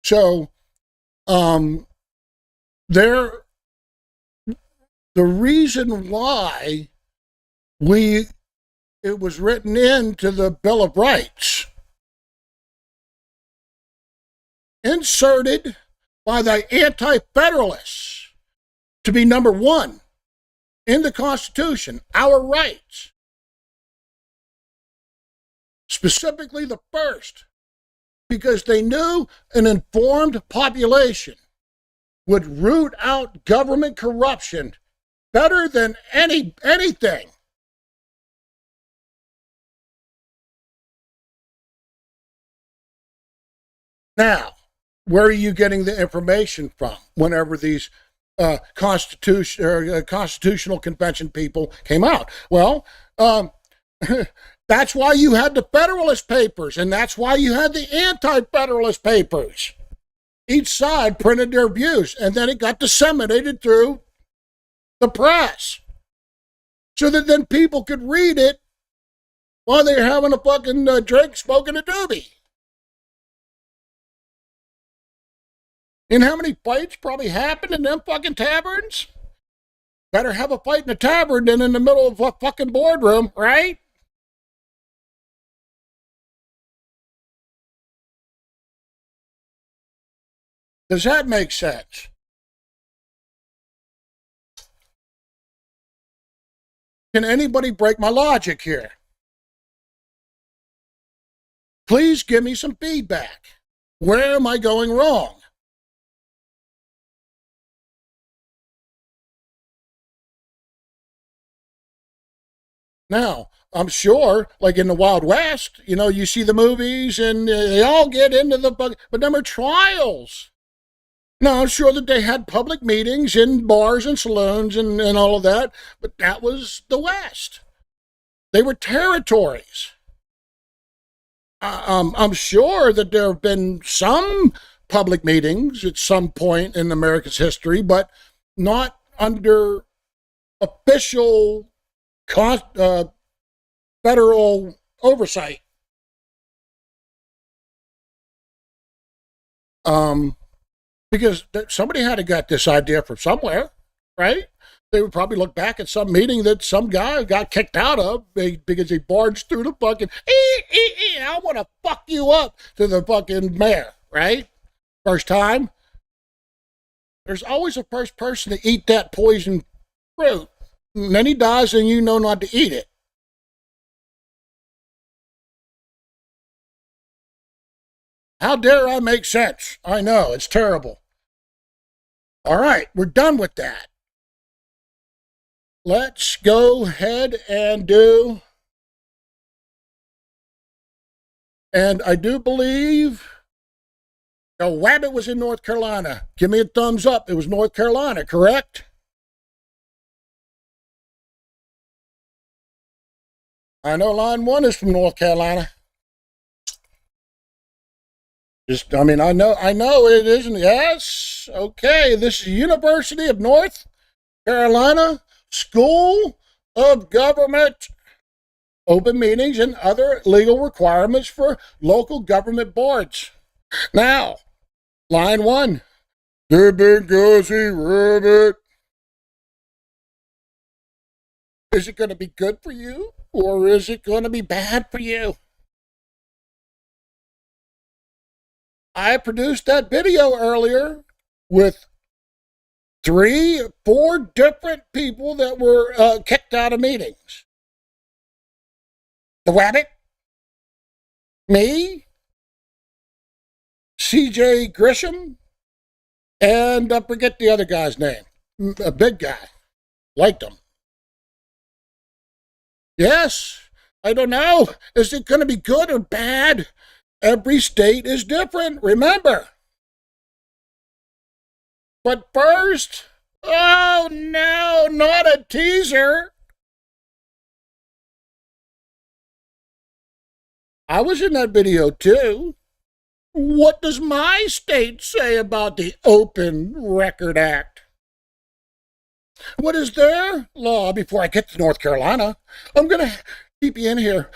So, the reason why it was written into the Bill of Rights, inserted by the anti-federalists to be number one in the Constitution, our rights, specifically the first, because they knew an informed population would root out government corruption better than anything. Now, where are you getting the information from whenever these constitutional convention people came out? Well, that's why you had the Federalist Papers, and that's why you had the Anti-Federalist Papers. Each side printed their views, and then it got disseminated through the press, so that then people could read it while they're having a fucking drink, smoking a doobie. And how many fights probably happened in them fucking taverns? Better have a fight in a tavern than in the middle of a fucking boardroom, right? Does that make sense? Can anybody break my logic here? Please give me some feedback. Where am I going wrong? Now, I'm sure, like in the Wild West, you see the movies and they all get into but them are trials. Now, I'm sure that they had public meetings in bars and saloons and all of that, but that was the West. They were territories. I'm sure that there have been some public meetings at some point in America's history, but not under official federal oversight. Because somebody had to get this idea from somewhere, right? They would probably look back at some meeting that some guy got kicked out of because he barged through the fucking, I want to fuck you up to the fucking mayor, right? First time. There's always a first person to eat that poison fruit. And then he dies and you know not to eat it. How dare I make sense? I know, it's terrible. All right, we're done with that. Let's go ahead and do, and I do believe a Wabbit was in North Carolina. Give me a thumbs up. It was North Carolina, correct? I know line 1 is from North Carolina. I know it isn't. Yes. Okay. This is University of North Carolina School of Government. Open meetings and other legal requirements for local government boards. Now, line 1. The Benghazi Rabbit. Is it going to be good for you or is it going to be bad for you? I produced that video earlier with 3, 4 different people that were kicked out of meetings. The Wabbit, me, CJ Grisham, and I forget the other guy's name. A big guy. Liked him. Yes, I don't know. Is it going to be good or bad? Every state is different, remember. But first, oh no, not a teaser. I was in that video too. What does my state say about the Open Record Act? What is their law before I get to North Carolina? I'm going to keep you in here.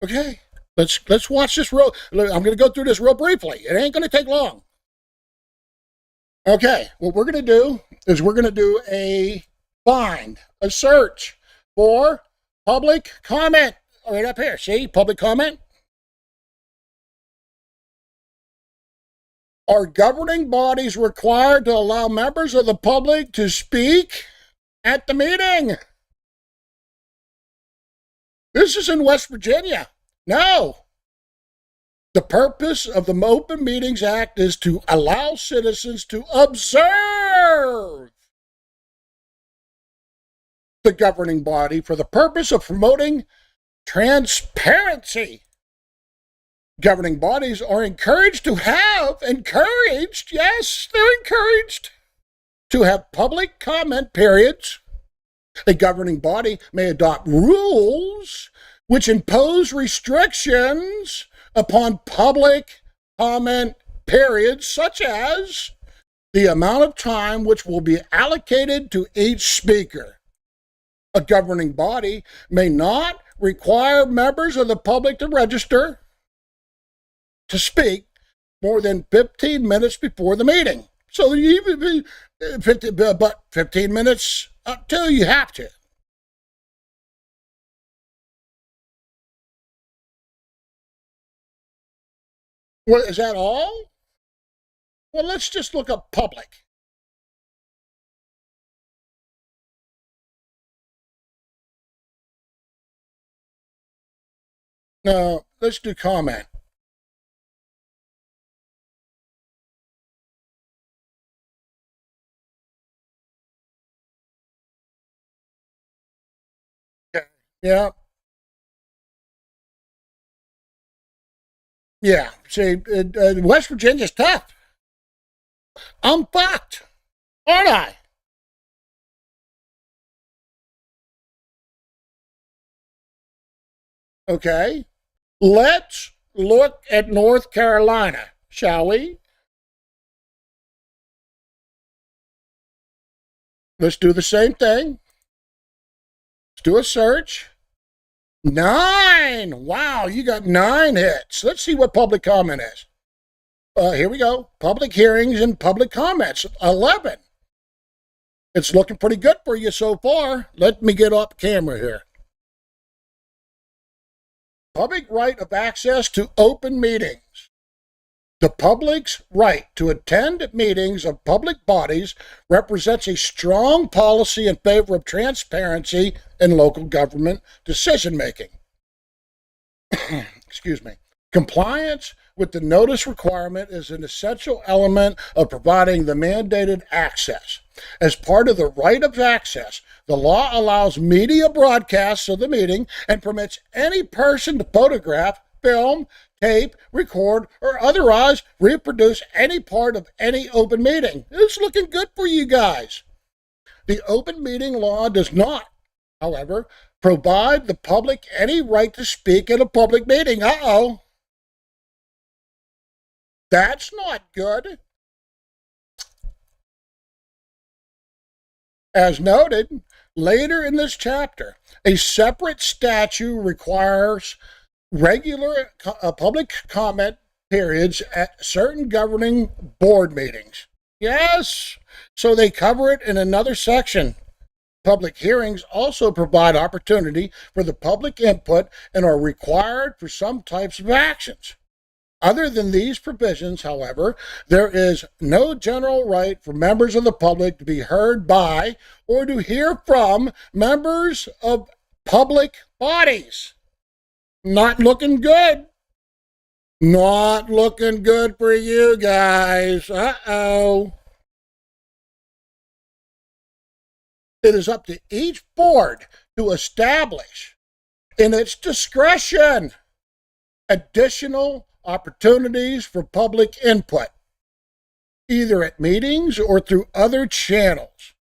Okay, let's watch this real. I'm going to go through this real briefly. It ain't going to take long. Okay, what we're going to do is we're going to do a search for public comment. Right up here, see, public comment. Are governing bodies required to allow members of the public to speak at the meeting? This is in West Virginia. No. The purpose of the Open Meetings Act is to allow citizens to observe the governing body for the purpose of promoting transparency. Governing bodies are encouraged, yes, they're encouraged to have public comment periods. A governing body may adopt rules which impose restrictions upon public comment periods, such as the amount of time which will be allocated to each speaker. A governing body may not require members of the public to register to speak more than 15 minutes before the meeting. So you 15 minutes until you have to. Well, is that all? Well, let's just look up public. No, let's do comment. Yeah. Yeah. See, West Virginia's tough. I'm fucked, aren't I? Okay. Let's look at North Carolina, shall we? Let's do the same thing. Let's do a search. 9. Wow, you got 9 hits. Let's see what public comment is. Here we go. Public hearings and public comments. 11. It's looking pretty good for you so far. Let me get off camera here. Public right of access to open meetings. The public's right to attend meetings of public bodies represents a strong policy in favor of transparency in local government decision-making. Excuse me. Compliance with the notice requirement is an essential element of providing the mandated access. As part of the right of access, the law allows media broadcasts of the meeting and permits any person to photograph, film, tape, record, or otherwise reproduce any part of any open meeting. It's looking good for you guys. The open meeting law does not, however, provide the public any right to speak at a public meeting. Uh-oh. That's not good. As noted later in this chapter, a separate statute requires regular public comment periods at certain governing board meetings. Yes, so they cover it in another section. Public hearings also provide opportunity for the public input and are required for some types of actions. Other than these provisions, however, there is no general right for members of the public to be heard by or to hear from members of public bodies. Not looking good. Not looking good for you guys. Uh-oh. It is up to each board to establish, in its discretion, additional opportunities for public input, either at meetings or through other channels.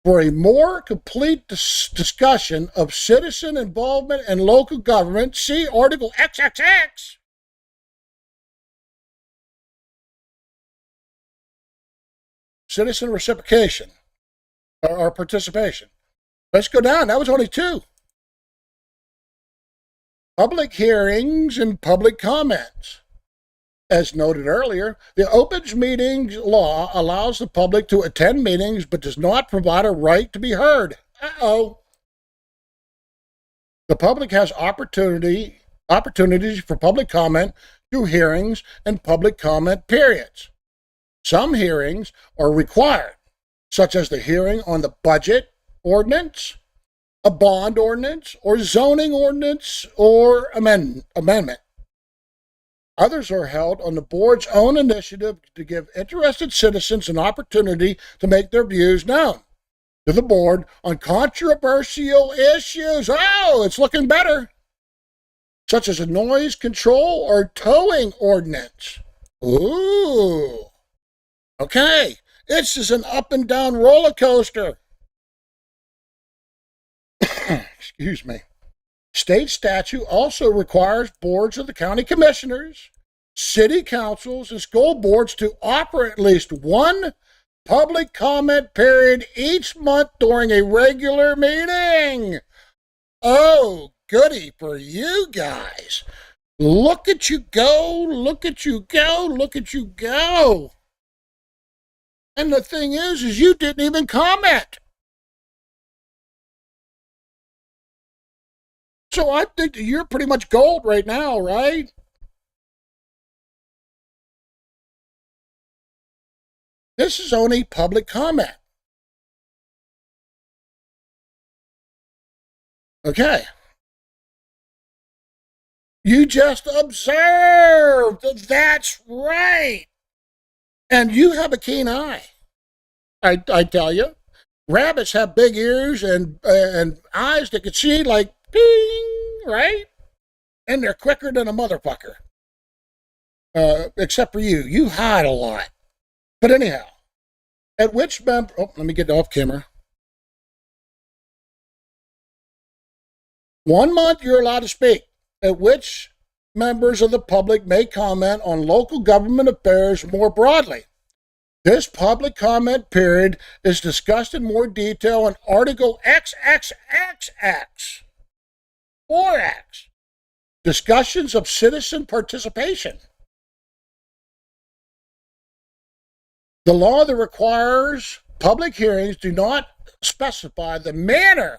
For a more complete discussion of citizen involvement in local government, see Article XXX. Citizen reciprocation or participation. Let's go down. That was only 2. Public hearings and public comments. As noted earlier, the open meetings law allows the public to attend meetings but does not provide a right to be heard. Uh-oh. The public has opportunities for public comment through hearings and public comment periods. Some hearings are required, such as the hearing on the budget ordinance, a bond ordinance, or zoning ordinance, or amendment. Others are held on the board's own initiative to give interested citizens an opportunity to make their views known to the board on controversial issues. Oh, it's looking better. such as a noise control or towing ordinance. Ooh. Okay, this is an up and down roller coaster. Excuse me. State statute also requires boards of the county commissioners, city councils, and school boards to offer at least one public comment period each month during a regular meeting. Oh, goody for you guys. Look at you go, look at you go, look at you go. And the thing is you didn't even comment. So I think that you're pretty much gold right now, right? This is only public comment. Okay. You just observed. That's right. And you have a keen eye. I tell you. Rabbits have big ears and eyes that can see like ding, right? And they're quicker than a motherfucker. Except for you. You hide a lot. But anyhow, at which member... Oh, let me get off camera. 1 month you're allowed to speak, at which members of the public may comment on local government affairs more broadly. This public comment period is discussed in more detail in Article XXXX. 4X. Discussions of citizen participation. The law that requires public hearings do not specify the manner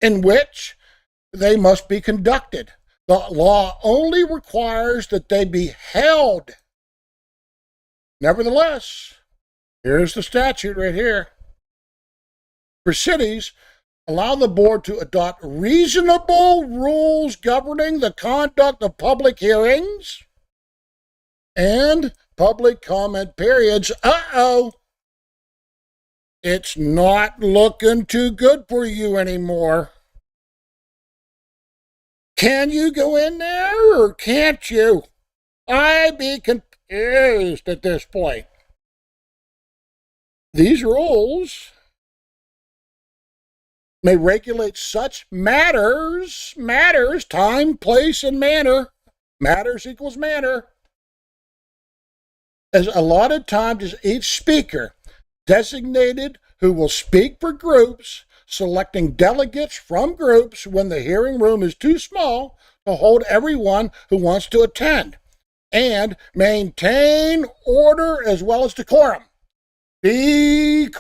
in which they must be conducted. The law only requires that they be held. Nevertheless, here's the statute right here. For cities, allow the board to adopt reasonable rules governing the conduct of public hearings and public comment periods. Uh-oh. It's not looking too good for you anymore. Can you go in there or can't you? I be confused at this point. These rules may regulate such matters, time, place, and manner. Matters equals manner. As allotted time to each speaker, designated who will speak for groups, selecting delegates from groups when the hearing room is too small to hold everyone who wants to attend, and maintain order as well as decorum. Decorum!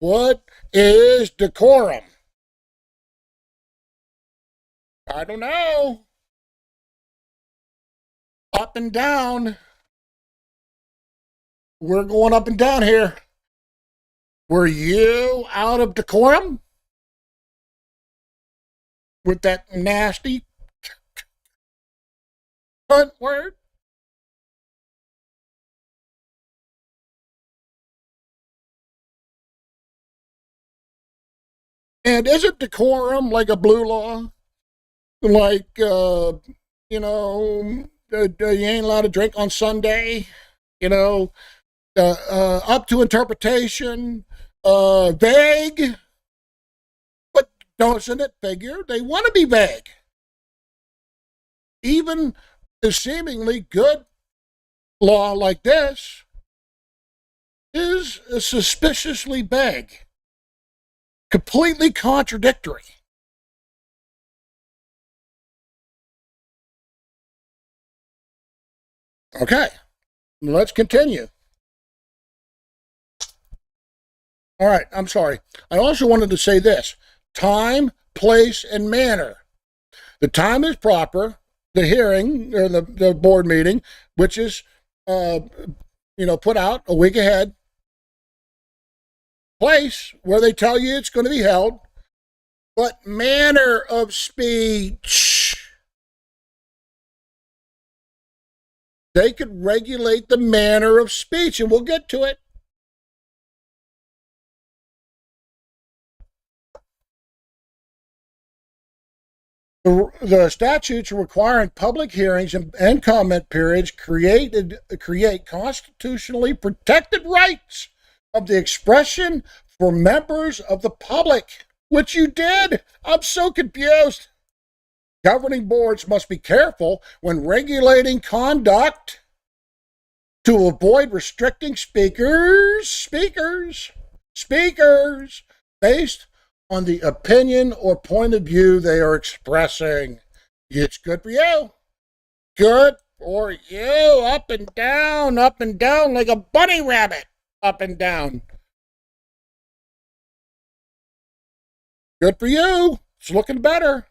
What is decorum? I don't know. Up and down. We're going up and down here. Were you out of decorum? With that nasty cunt word? And isn't decorum like a blue law? Like, you know, you ain't allowed to drink on Sunday, you know, up to interpretation, vague, but doesn't it figure they want to be vague? Even a seemingly good law like this is suspiciously vague, completely contradictory. Okay, let's continue. All right, I'm sorry. I also wanted to say this. Time, place, and manner. The time is proper, the hearing, or the board meeting, which is, put out a week ahead. Place, where they tell you it's going to be held. But manner of speech. They could regulate the manner of speech, and we'll get to it. The statutes requiring public hearings and comment periods create constitutionally protected rights of the expression for members of the public, which you did. I'm so confused. Governing boards must be careful when regulating conduct to avoid restricting speakers based on the opinion or point of view they are expressing. It's good for you. Good for you. Up and down, like a bunny rabbit. Up and down. Good for you. It's looking better.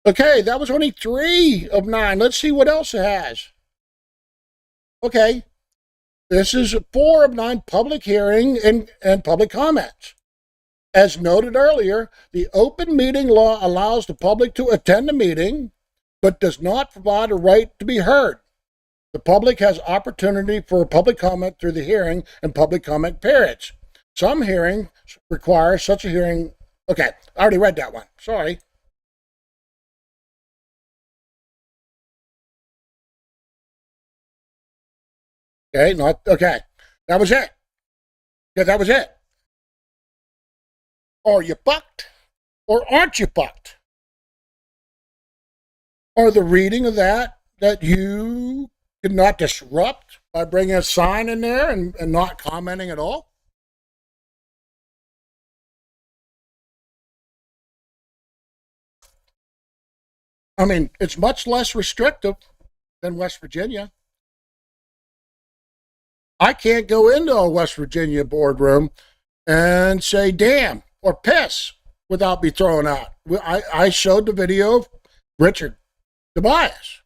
Okay, that was only 3 of 9. Let's see what else it has. Okay, this is 4 of 9 public hearing and public comments. As noted earlier, the open meeting law allows the public to attend a meeting, but does not provide a right to be heard. The public has opportunity for public comment through the hearing and public comment periods. Some hearings require such a hearing. Okay, I already read that one. Sorry. Okay, that was it. Yeah, that was it. Are you fucked or aren't you fucked? Or the reading of that you cannot disrupt by bringing a sign in there and not commenting at all? I mean, it's much less restrictive than West Virginia. I can't go into a West Virginia boardroom and say damn or piss without being thrown out. I showed the video of Richard Tobias.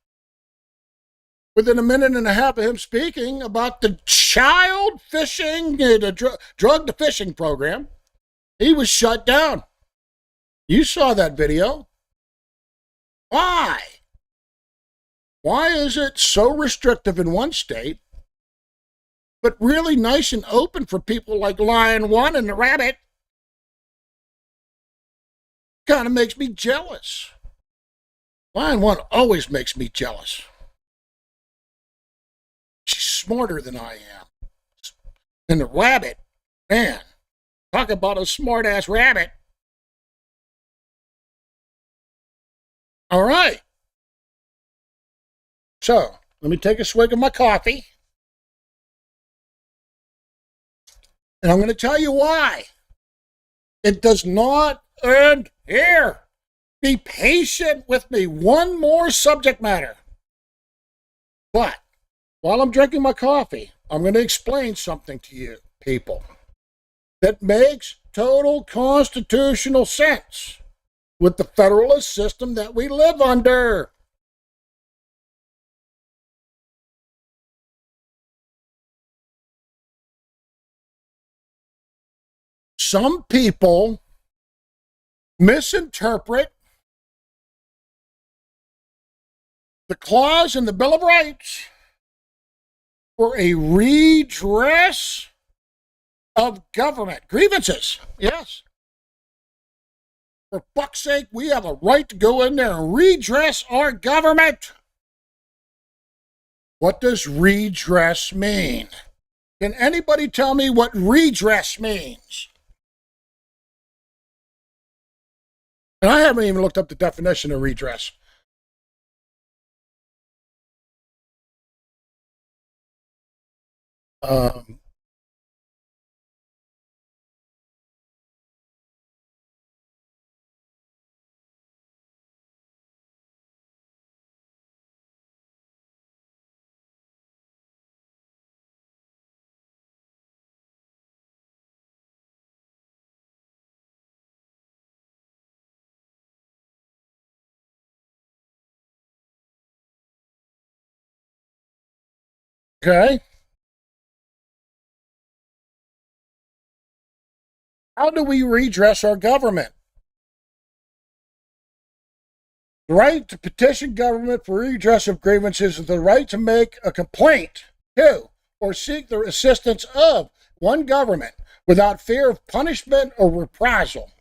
Within a minute and a half of him speaking about the child fishing, the drug to fishing program, he was shut down. You saw that video. Why? Why is it so restrictive in one state, but really nice and open for people like Lion One and the Rabbit? Kind of makes me jealous. Lion One always makes me jealous. She's smarter than I am. And the Rabbit, man, talk about a smart-ass rabbit. All right. So, let me take a swig of my coffee. And I'm going to tell you why. It does not end here. Be patient with me. One more subject matter. But while I'm drinking my coffee, I'm going to explain something to you people that makes total constitutional sense with the federalist system that we live under. Some people misinterpret the clause in the Bill of Rights for a redress of government grievances. Yes. For fuck's sake, we have a right to go in there and redress our government. What does redress mean? Can anybody tell me what redress means? And I haven't even looked up the definition of redress. Okay. How do we redress our government? The right to petition government for redress of grievances is the right to make a complaint to or seek the assistance of one government without fear of punishment or reprisal.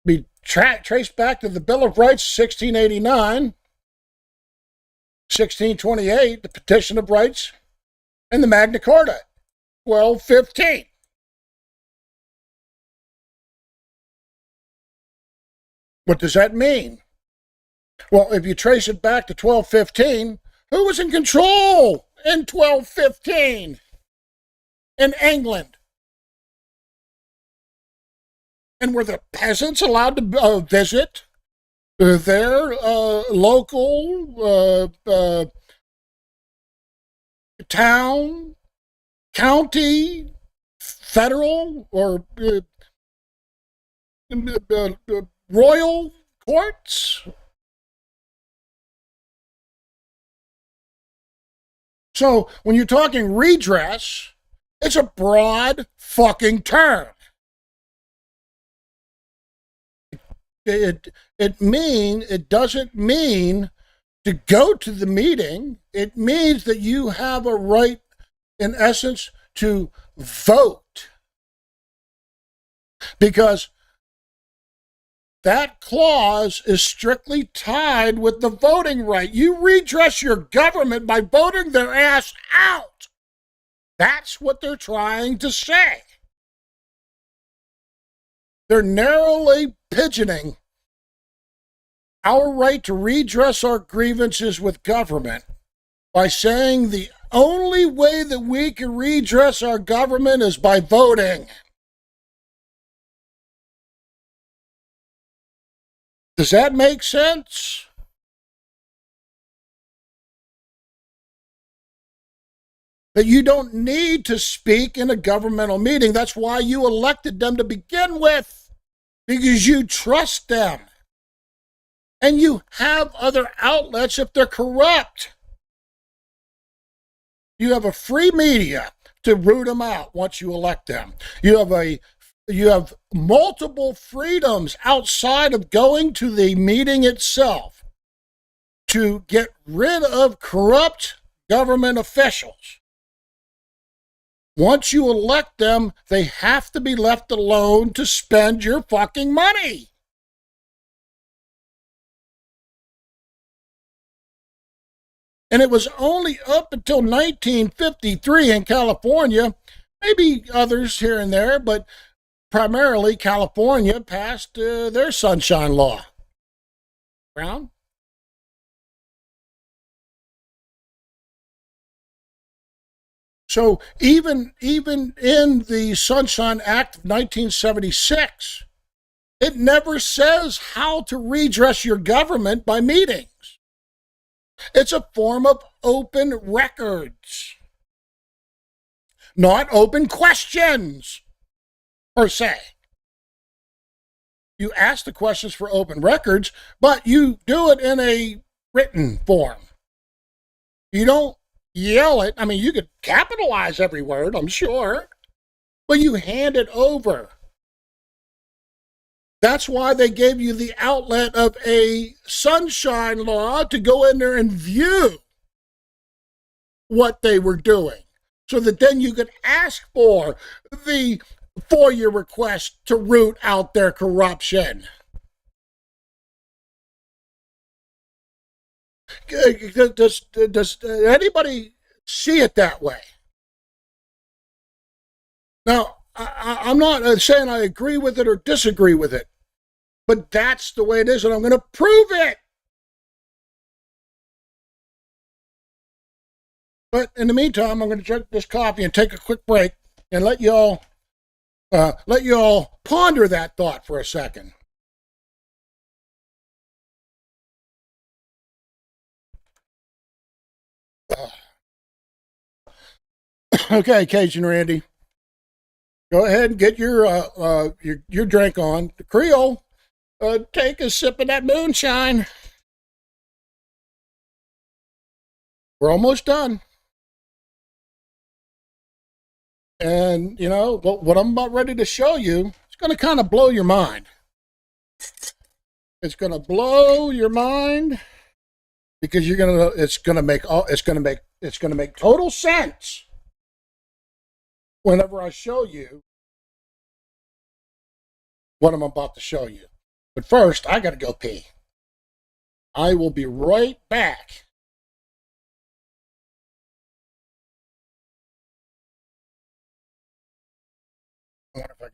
be traced back to the Bill of Rights, 1689, 1628, the Petition of Rights, and the Magna Carta, 1215. What does that mean? Well, if you trace it back to 1215, who was in control in 1215 in England? And were the peasants allowed to visit their local town, county, federal, or royal courts? So when you're talking redress, it's a broad fucking term. It doesn't mean to go to the meeting. It means that you have a right, in essence, to vote. Because that clause is strictly tied with the voting right. You redress your government by voting their ass out. That's what they're trying to say. They're narrowly pigeoning our right to redress our grievances with government by saying the only way that we can redress our government is by voting. Does that make sense? That you don't need to speak in a governmental meeting. That's why you elected them to begin with, because you trust them. And you have other outlets if they're corrupt. You have a free media to root them out once you elect them. You have multiple freedoms outside of going to the meeting itself to get rid of corrupt government officials. Once you elect them, they have to be left alone to spend your fucking money. And it was only up until 1953 in California, maybe others here and there, but primarily California passed their sunshine law. Brown? So even in the Sunshine Act of 1976, it never says how to redress your government by meetings. It's a form of open records, not open questions, per se. You ask the questions for open records, but you do it in a written form. You don't yell it. I mean, you could capitalize every word, I'm sure, but you hand it over. That's why they gave you the outlet of a sunshine law to go in there and view what they were doing, so that then you could ask for the FOIA request to root out their corruption. Does anybody see it that way? Now, I'm not saying I agree with it or disagree with it, but that's the way it is, and I'm going to prove it. But in the meantime, I'm going to drink this coffee and take a quick break and let y'all ponder that thought for a second. Okay, Cajun Randy, go ahead and get your drink on. The Creole, take a sip of that moonshine. We're almost done. And, you know, what I'm about ready to show you, it's going to kind of blow your mind. It's going to blow your mind because it's going to make total sense whenever I show you what I'm about to show you. But first, I got to go pee. I will be right back. I wonder if I can.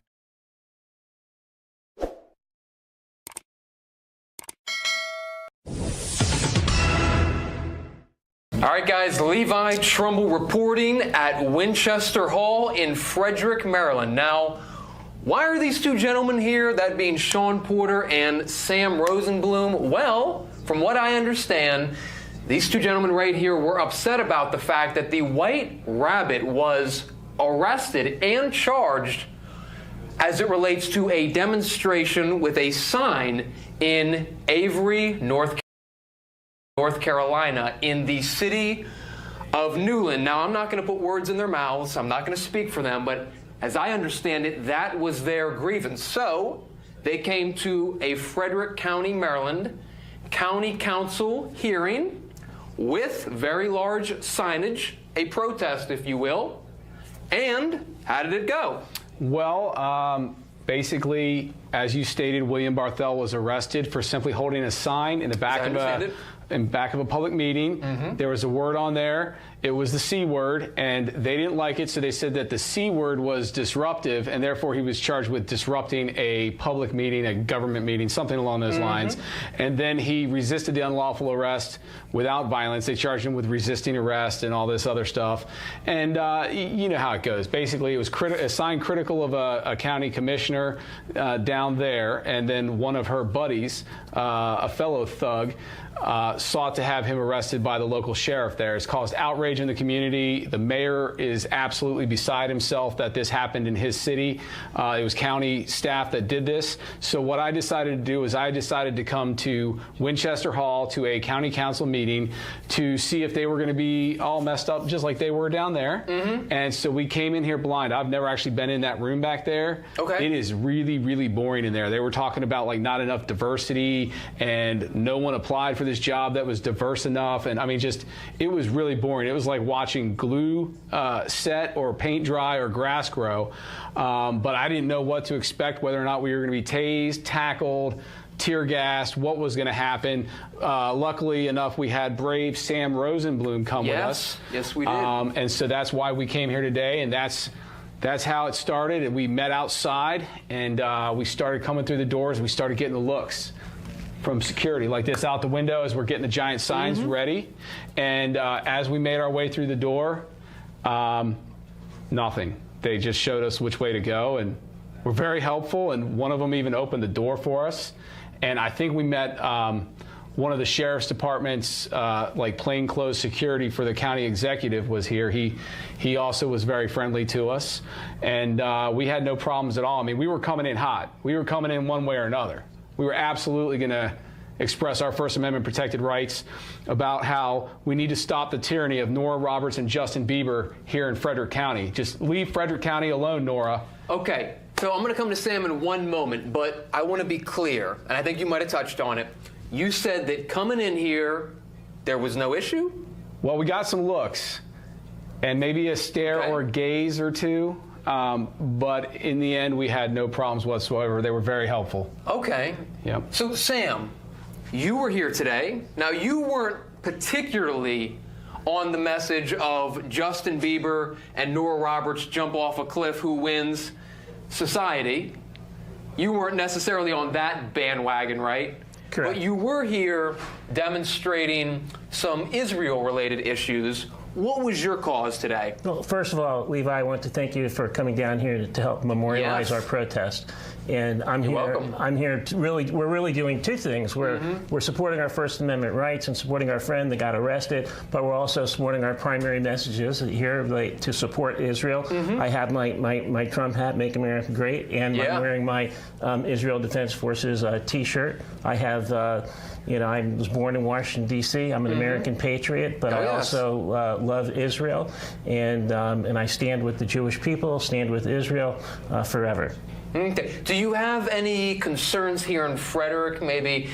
All right, guys, Levi Trumbull reporting at Winchester Hall in Frederick, Maryland. Now, why are these two gentlemen here, that being Sean Porter and Sam Rosenblum? Well, from what I understand, these two gentlemen right here were upset about the fact that the White Rabbit was arrested and charged as it relates to a demonstration with a sign in Avery, North Carolina, in the city of Newland. Now, I'm not going to put words in their mouths. I'm not going to speak for them, but as I understand it, that was their grievance. So they came to a Frederick County, Maryland, County Council hearing with very large signage, a protest, if you will. And how did it go? Well, basically, as you stated, William Barthel was arrested for simply holding a sign in the back of a public meeting. There was a word on there. It was the C word, and they didn't like it, so they said that the C word was disruptive, and therefore he was charged with disrupting a public meeting, a government meeting, something along those lines. And then he resisted the unlawful arrest without violence. They charged him with resisting arrest and all this other stuff. And you know how it goes. Basically, it was a sign critical of a county commissioner down there, and then one of her buddies, a fellow thug, sought to have him arrested by the local sheriff there. It's caused outrage in the community. The mayor is absolutely beside himself that this happened in his city. It was county staff that did this. So what I decided to do is I decided to come to Winchester Hall to a county council meeting to see if they were going to be all messed up just like they were down there. And so we came in here blind. I've never actually been in that room back there. Okay. It is really, really boring in there. They were talking about like not enough diversity and no one applied for this job that was diverse enough. And I mean, just, it was really boring. It was like watching glue set or paint dry or grass grow. But I didn't know what to expect, whether or not we were going to be tased, tackled, tear gassed, what was going to happen. Luckily enough, we had brave Sam Rosenblum come with us. Yes, we did. And so that's why we came here today, and that's how it started. And we met outside, and we started coming through the doors, and we started getting the looks from security like this out the window as we're getting the giant signs ready. And as we made our way through the door, nothing. They just showed us which way to go and were very helpful. And one of them even opened the door for us. And I think we met one of the sheriff's department's like plainclothes security for the county executive was here. He also was very friendly to us. And we had no problems at all. I mean, we were coming in hot. We were coming in one way or another. We were absolutely going to express our First Amendment protected rights about how we need to stop the tyranny of Nora Roberts and Justin Bieber here in Frederick County. Just leave Frederick County alone, Nora. Okay, so I'm going to come to Sam in one moment, but I want to be clear, and I think you might have touched on it. You said that coming in here, there was no issue? Well, we got some looks, and maybe a stare or a gaze or two. But in the end, we had no problems whatsoever. They were very helpful. Okay. Yep. So, Sam, you were here today. Now, you weren't particularly on the message of Justin Bieber and Nora Roberts jump off a cliff, who wins society. You weren't necessarily on that bandwagon, right? Correct. But you were here demonstrating some Israel-related issues. What was your cause today? Well, first of all, Levi, I want to thank you for coming down here to help memorialize our protest. And You're welcome. I'm here to we're really doing two things. We're supporting our First Amendment rights and supporting our friend that got arrested, but we're also supporting our primary messages here to support Israel. I have my Trump hat, Make America Great, and I'm wearing my Israel Defense Forces T-shirt. I have I was born in Washington, D.C. I'm an American patriot, but I also love Israel, and I stand with the Jewish people, stand with Israel forever. Okay. Do you have any concerns here in Frederick? Maybe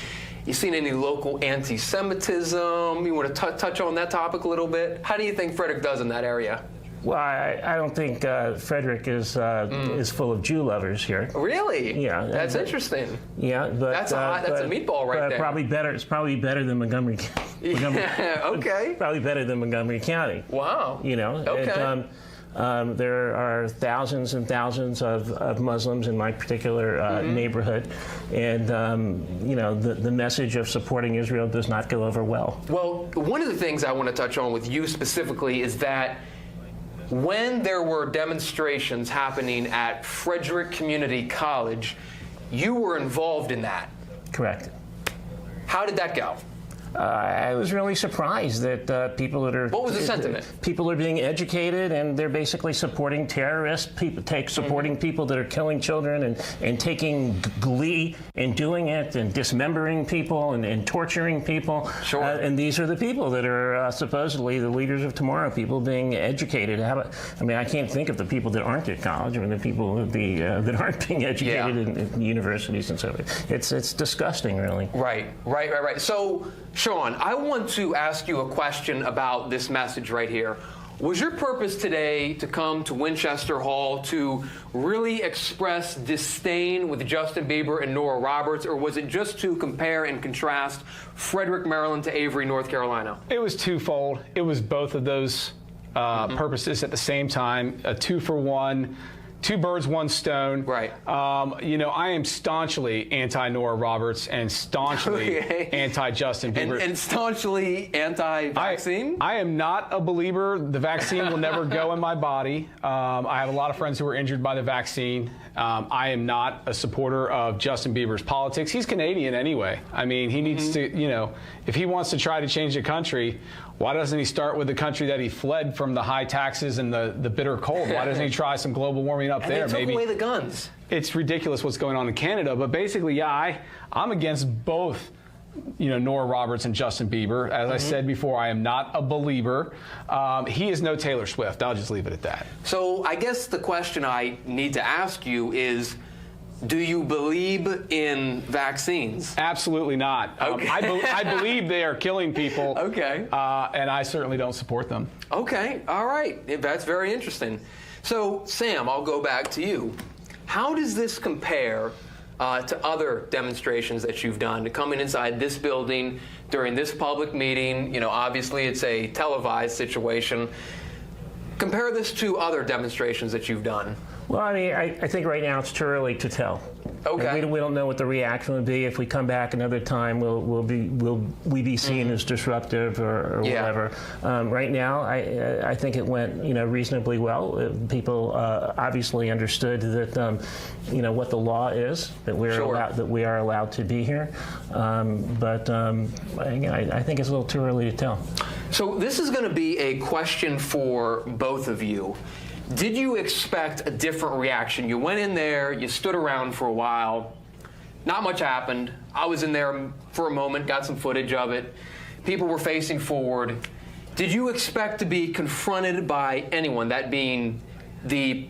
you seen any local anti-Semitism? You want to touch on that topic a little bit? How do you think Frederick does in that area? Well, I don't think Frederick is full of Jew lovers here. Really? Yeah. That's interesting. Yeah, but that's a meatball right there. Probably better. It's probably better than Montgomery. Yeah, okay. Probably better than Montgomery County. Wow. You know. Okay. And, there are thousands and thousands of Muslims in my particular neighborhood, and you know, the message of supporting Israel does not go over well. Well, one of the things I want to touch on with you specifically is that when there were demonstrations happening at Frederick Community College, you were involved in that. Correct. How did that go? I was really surprised that people that are... What was the sentiment? People are being educated, and they're basically supporting terrorists, supporting people that are killing children and taking glee in doing it, and dismembering people and torturing people. Sure. And these are the people that are supposedly the leaders of tomorrow, people being educated. I mean, I can't think of the people that aren't at college, or the people that aren't being educated in universities and so forth. It's disgusting, really. Right. So, Sean, I want to ask you a question about this message right here. Was your purpose today to come to Winchester Hall to really express disdain with Justin Bieber and Nora Roberts, or was it just to compare and contrast Frederick, Maryland to Avery, North Carolina? It was twofold. It was both of those purposes at the same time, a 2-for-1. 2 birds, 1 stone. Right. You know, I am staunchly anti-Nora Roberts and staunchly anti-Justin Bieber. And staunchly anti-vaccine? I am not a believer. The vaccine will never go in my body. I have a lot of friends who were injured by the vaccine. I am not a supporter of Justin Bieber's politics. He's Canadian anyway. I mean, he needs to, you know, if he wants to try to change the country, why doesn't he start with the country that he fled from the high taxes and the bitter cold? Why doesn't he try some global warming up there? And they took away the guns. It's ridiculous what's going on in Canada. But basically, yeah, I'm against both, you know, Nora Roberts and Justin Bieber. As I said before, I am not a believer. He is no Taylor Swift. I'll just leave it at that. So I guess the question I need to ask you is, do you believe in vaccines? Absolutely not. Okay. I believe they are killing people. Okay. And I certainly don't support them. Okay. All right. That's very interesting. So, Sam, I'll go back to you. How does this compare to other demonstrations that you've done, coming inside this building during this public meeting? You know, obviously it's a televised situation. Compare this to other demonstrations that you've done. Well, I mean, I think right now it's too early to tell. Okay. We don't know what the reaction would be. If we come back another time, will we be seen as disruptive or whatever? Right now, I think it went, you know, reasonably well. People obviously understood that you know, what the law is, that we are allowed to be here. But I think it's a little too early to tell. So this is going to be a question for both of you. Did you expect a different reaction? You went in there, you stood around for a while, not much happened. I was in there for a moment, got some footage of it. People were facing forward. Did you expect to be confronted by anyone, that being the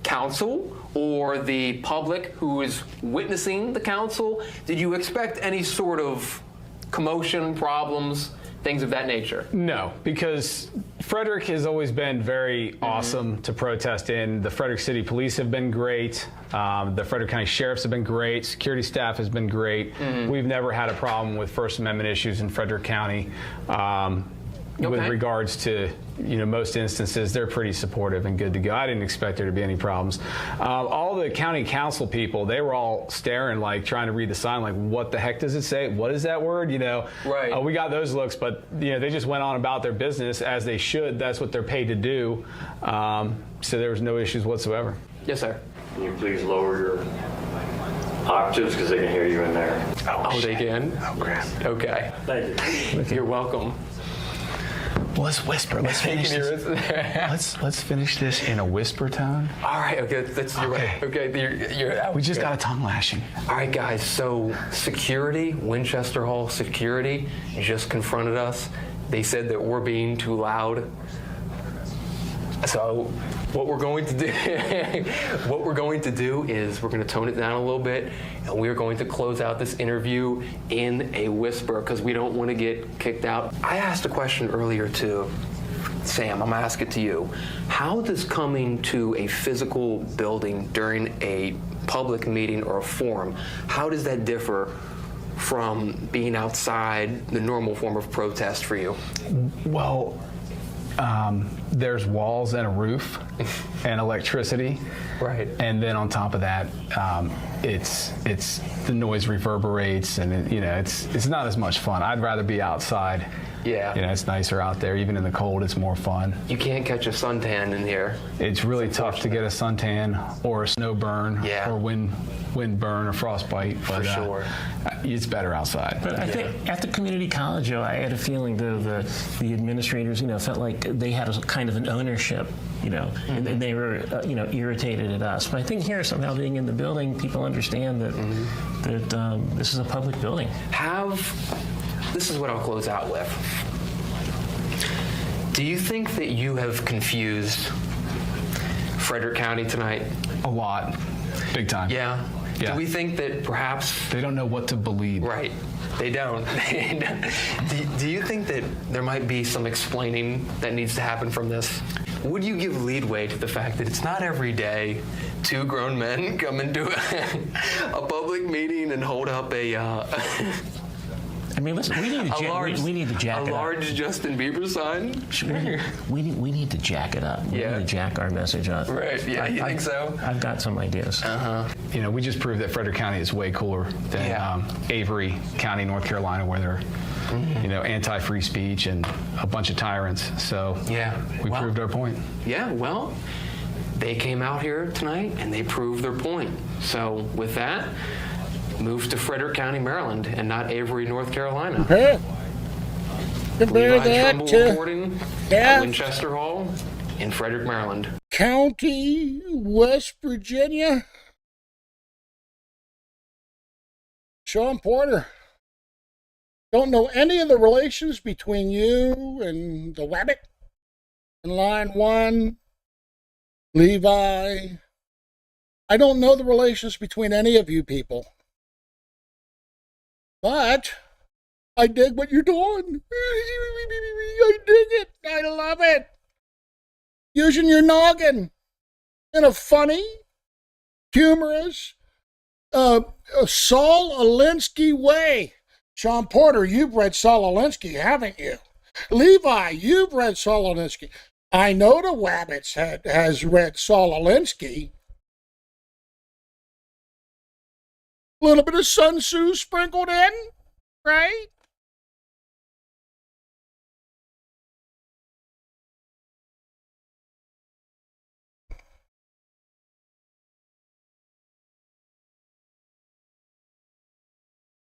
council or the public who is witnessing the council? Did you expect any sort of commotion, problems, things of that nature? No, because Frederick has always been very awesome to protest in. The Frederick City Police have been great. The Frederick County Sheriffs have been great. Security staff has been great. We've never had a problem with First Amendment issues in Frederick County. With regards to, you know, most instances, they're pretty supportive and good to go. I didn't expect there to be any problems. All the county council people, they were all staring, like trying to read the sign, like, what the heck does it say? What is that word? You know, right. We got those looks, but you know, they just went on about their business as they should. That's what they're paid to do. So there was no issues whatsoever. Yes, sir. Can you please lower your octaves because they can hear you in there? Oh, they can? Oh, crap. Okay. Thank you. You're welcome. Well, let's whisper. Let's finish this. Let's finish this in a whisper tone. All right. Okay. We just got a tongue lashing. All right, guys. So security, Winchester Hall security, just confronted us. They said that we're being too loud. So what we're going to do, is we're going to tone it down a little bit, and we're going to close out this interview in a whisper because we don't want to get kicked out. I asked a question earlier too. Sam, I'm gonna ask it to you. How does coming to a physical building during a public meeting or a forum, how does that differ from being outside the normal form of protest for you? Well, there's walls and a roof and electricity. Right. And then on top of that, it's the noise reverberates, and it's not as much fun. I'd rather be outside. Yeah. It's nicer out there. Even in the cold, it's more fun. You can't catch a suntan in here. It's really tough to get a suntan or a snow burn or wind burn or frostbite. But, For sure. It's better outside. But I think at the community college, I had a feeling the administrators, felt like they had a kind of an ownership, and they were, irritated at us. But I think here, somehow being in the building, people understand that this is a public building. This is what I'll close out with. Do you think that you have confused Frederick County tonight? A lot. Big time. Yeah. Do we think that perhaps they don't know what to believe? Right. They don't. Do you think that there might be some explaining that needs to happen from this? Would you give leadway to the fact that it's not every day two grown men come into a public meeting and hold up a I mean, listen, we need to jack it up. A large Justin Bieber sign? We need to jack it up. We need to jack our message up. Right, yeah, you think so? I've got some ideas. We just proved that Frederick County is way cooler than Avery County, North Carolina, where they're, anti-free speech and a bunch of tyrants. So we proved our point. Yeah, well, they came out here tonight and they proved their point. So with that, move to Frederick County, Maryland, and not Avery, North Carolina. Compare that to Winchester Hall in Frederick, Maryland. County, West Virginia. Sean Porter. Don't know any of the relations between you and the Wabbit in line 1, Levi. I don't know the relations between any of you people. But I dig what you're doing. I dig it. I love it. Using your noggin in a funny, humorous, Saul Alinsky way. Sean Porter, you've read Saul Alinsky, haven't you? Levi, you've read Saul Alinsky. I know the Wabbits has read Saul Alinsky. A little bit of Sun Tzu sprinkled in, right?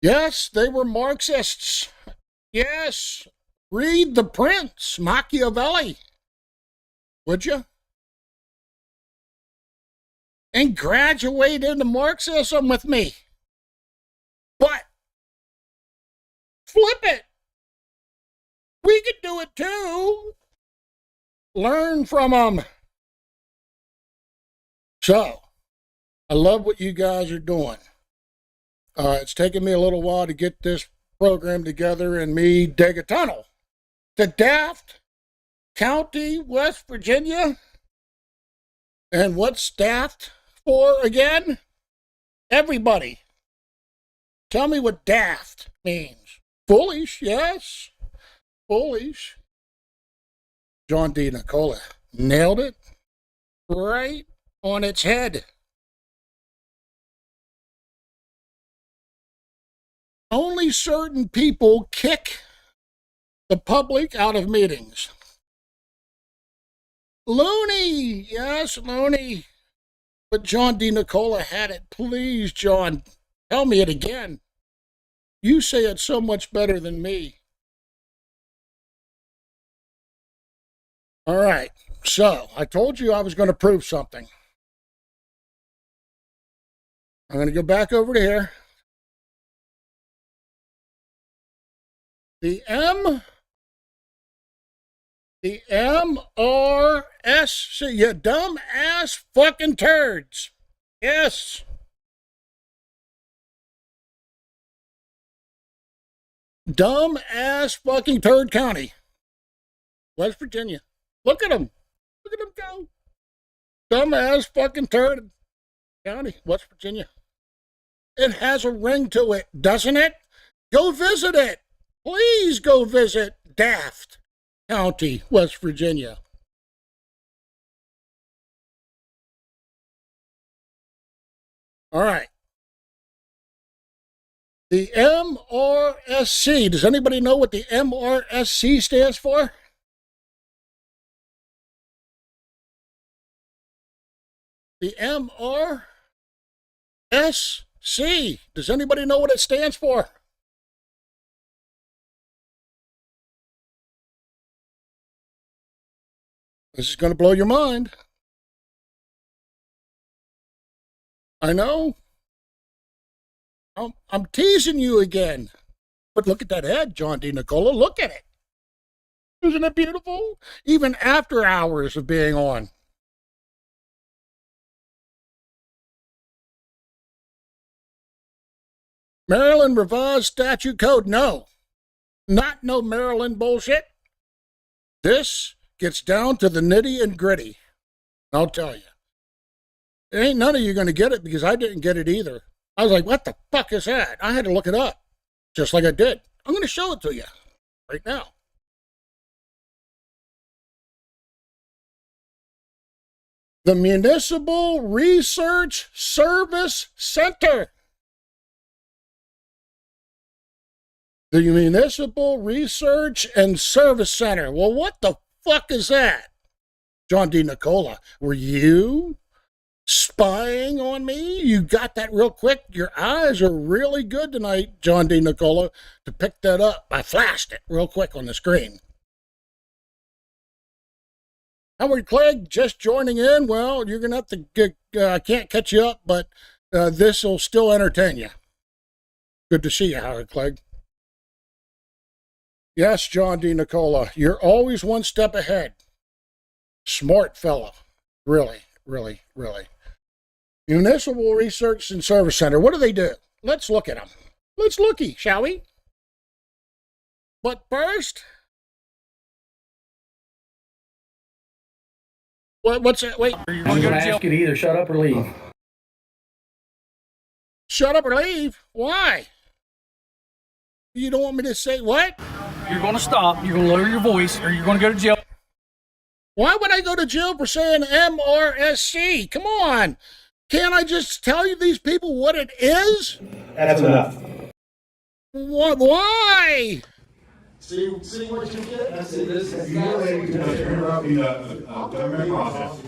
Yes, they were Marxists. Yes, read The Prince, Machiavelli. Would you? And graduate into Marxism with me. But flip it. We could do it too. Learn from them. So, I love what you guys are doing. It's taken me a little while to get this program together and me dig a tunnel to Daft County, West Virginia. And what's Daft for again? Everybody. Tell me what daft means. Foolish, yes. Foolish. John D. Nicola nailed it right on its head. Only certain people kick the public out of meetings. Loony, yes, loony. But John D. Nicola had it. Please, John, tell me it again. You say it so much better than me. All right, so I told you I was going to prove something. I'm going to go back over to here. The MRSC, you dumb ass fucking turds. Yes. Dumb ass fucking turd county. West Virginia. Look at him. Look at him go. Dumbass fucking turd. County, West Virginia. It has a ring to it, doesn't it? Go visit it. Please go visit Daft County, West Virginia. All right. The MRSC. Does anybody know what the MRSC stands for? The MRSC. Does anybody know what it stands for? This is going to blow your mind. I know. I'm teasing you again. But look at that head, John D. Nicola. Look at it. Isn't it beautiful? Even after hours of being on. Maryland Revised Statute Code. No. Not no Maryland bullshit. This gets down to the nitty and gritty. I'll tell you. Ain't none of you going to get it because I didn't get it either. I was like, what the fuck is that? I had to look it up, just like I did. I'm going to show it to you right now. The Municipal Research Service Center. The Municipal Research and Service Center. Well, what the fuck is that? John D. Nicola, were you spying on me? You got that real quick. Your eyes are really good tonight, John D. Nicola, to pick that up. I flashed it real quick on the screen. Howard Clegg just joining in. Well, you're going to have to get, I can't catch you up, but this will still entertain you. Good to see you, Howard Clegg. Yes, John D. Nicola, you're always one step ahead. Smart fellow. Really, really, really. Municipal Research and Service Center. What do they do? Let's look at them. Let's looky, shall we? But first, what's that? Wait. You're going to ask you to either shut up or leave. Shut up or leave? Why? You don't want me to say what? You're going to stop. You're going to lower your voice, or you're going to go to jail. Why would I go to jail for saying MRSC? Come on. Can't I just tell you these people what it is? That's enough. Why? See what you get? That's it. This is interrupting the government process.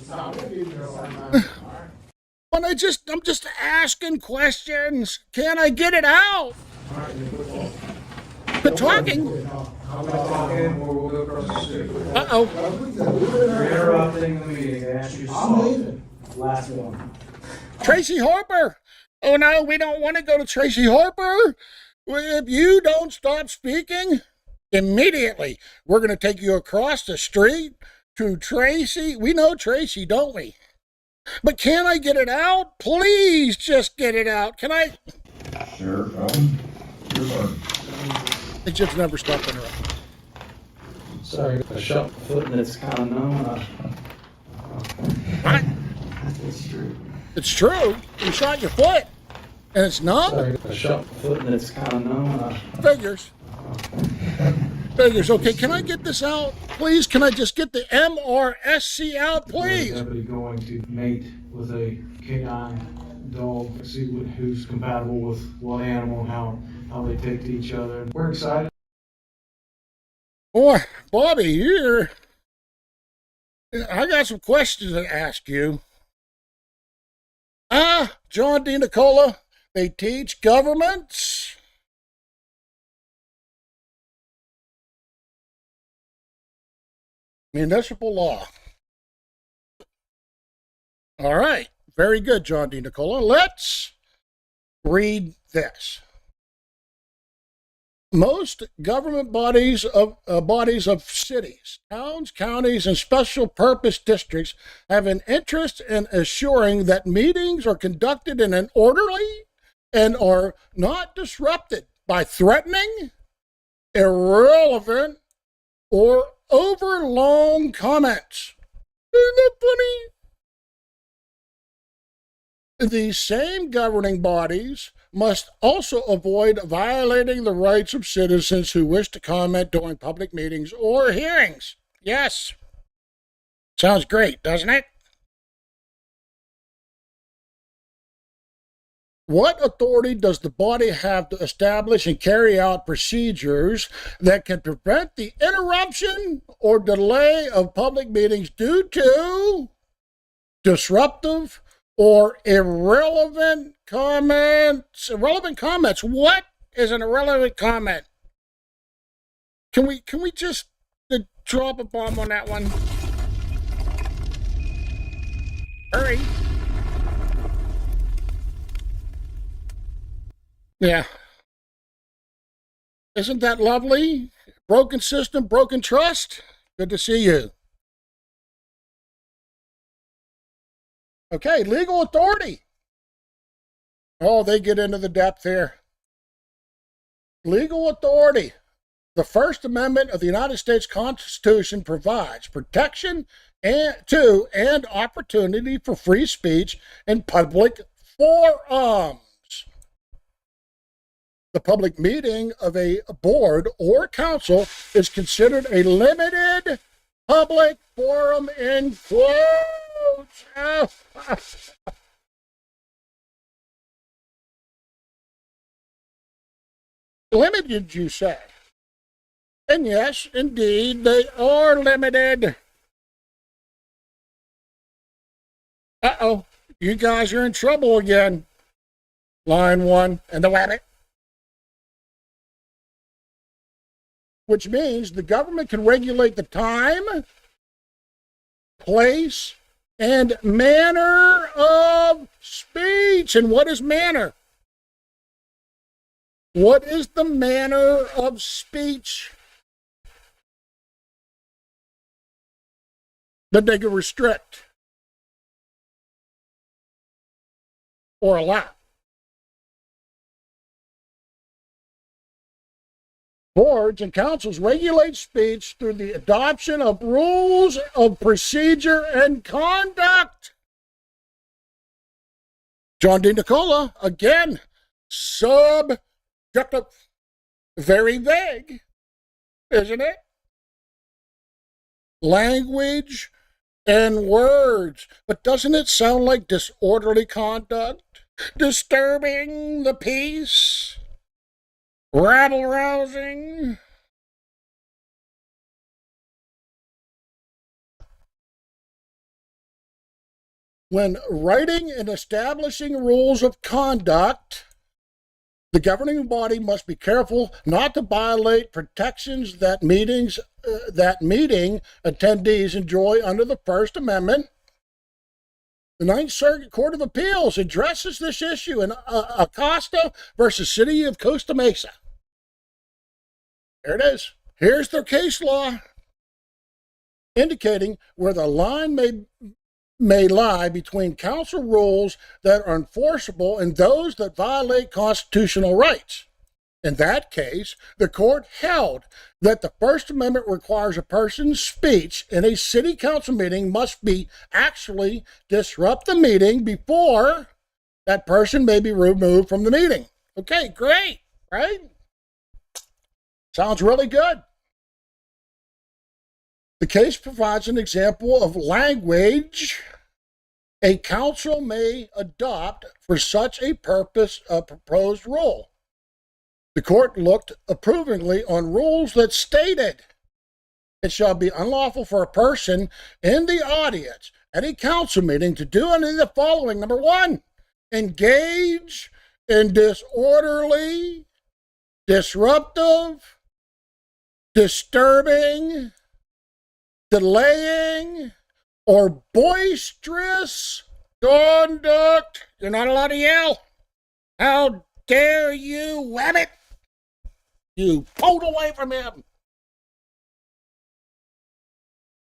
But I'm just asking questions. Can I get it out? Quit talking. Uh-oh. You're interrupting the meeting. I asked you to stop. Last one. Tracy Harper. Oh, no, we don't want to go to Tracy Harper. If you don't stop speaking, immediately, we're going to take you across the street to Tracy. We know Tracy, don't we? But can I get it out? Please just get it out. Can I? Sure. Your turn. They just never stop interrupting. Sorry, I shot the foot and it's kind of numb. What? It's true. It's true. You shot your foot and it's numb? Sorry, I shot the foot and it's kind of numb. Figures. Figures. Okay, can I get this out, please? Can I just get the MRSC out, please? Everybody going to mate with a canine dog to see who's compatible with what animal and how they take to each other. We're excited. Boy, Bobby, I got some questions to ask you. John D. Nicola, they teach governments. Municipal law. All right. Very good, John D. Nicola. Let's read this. Most government bodies of cities, towns, counties, and special purpose districts have an interest in assuring that meetings are conducted in an orderly and are not disrupted by threatening, irrelevant, or overlong comments. Isn't that funny? The same governing bodies must also avoid violating the rights of citizens who wish to comment during public meetings or hearings. Yes. Sounds great, doesn't it? What authority does the body have to establish and carry out procedures that can prevent the interruption or delay of public meetings due to disruptive or irrelevant comments? Irrelevant comments. What is an irrelevant comment? Can we just drop a bomb on that one? Hurry. Yeah. Isn't that lovely? Broken system, broken trust. Good to see you. Okay, legal authority. Oh, they get into the depth here. Legal authority. The First Amendment of the United States Constitution provides protection to and opportunity for free speech in public forums. The public meeting of a board or council is considered a limited public forum in quotes. Limited, you say? And yes, indeed, they are limited. Uh-oh, you guys are in trouble again. Line 1 and the Wabbit. Which means the government can regulate the time, place, and manner of speech. And what is manner? What is the manner of speech that they can restrict or allow? Boards and councils regulate speech through the adoption of rules of procedure and conduct. John D. Nicola, again, subjective, very vague, isn't it? Language and words. But doesn't it sound like disorderly conduct? Disturbing the peace? Rabble-rousing? When writing and establishing rules of conduct, the governing body must be careful not to violate protections that meeting attendees enjoy under the First Amendment. The Ninth Circuit Court of Appeals addresses this issue in Acosta versus City of Costa Mesa. There it is. Here's their case law indicating where the line may lie between council rules that are enforceable and those that violate constitutional rights. In that case, the court held that the First Amendment requires a person's speech in a city council meeting must be actually disrupt the meeting before that person may be removed from the meeting. Okay, great, right? Sounds really good. The case provides an example of language a council may adopt for such a purpose a proposed rule. The court looked approvingly on rules that stated it shall be unlawful for a person in the audience at a council meeting to do any of the following. Number 1, engage in disorderly, disruptive, disturbing, delaying, or boisterous conduct. You're not allowed to yell. How dare you, Wabbit? You pulled away from him.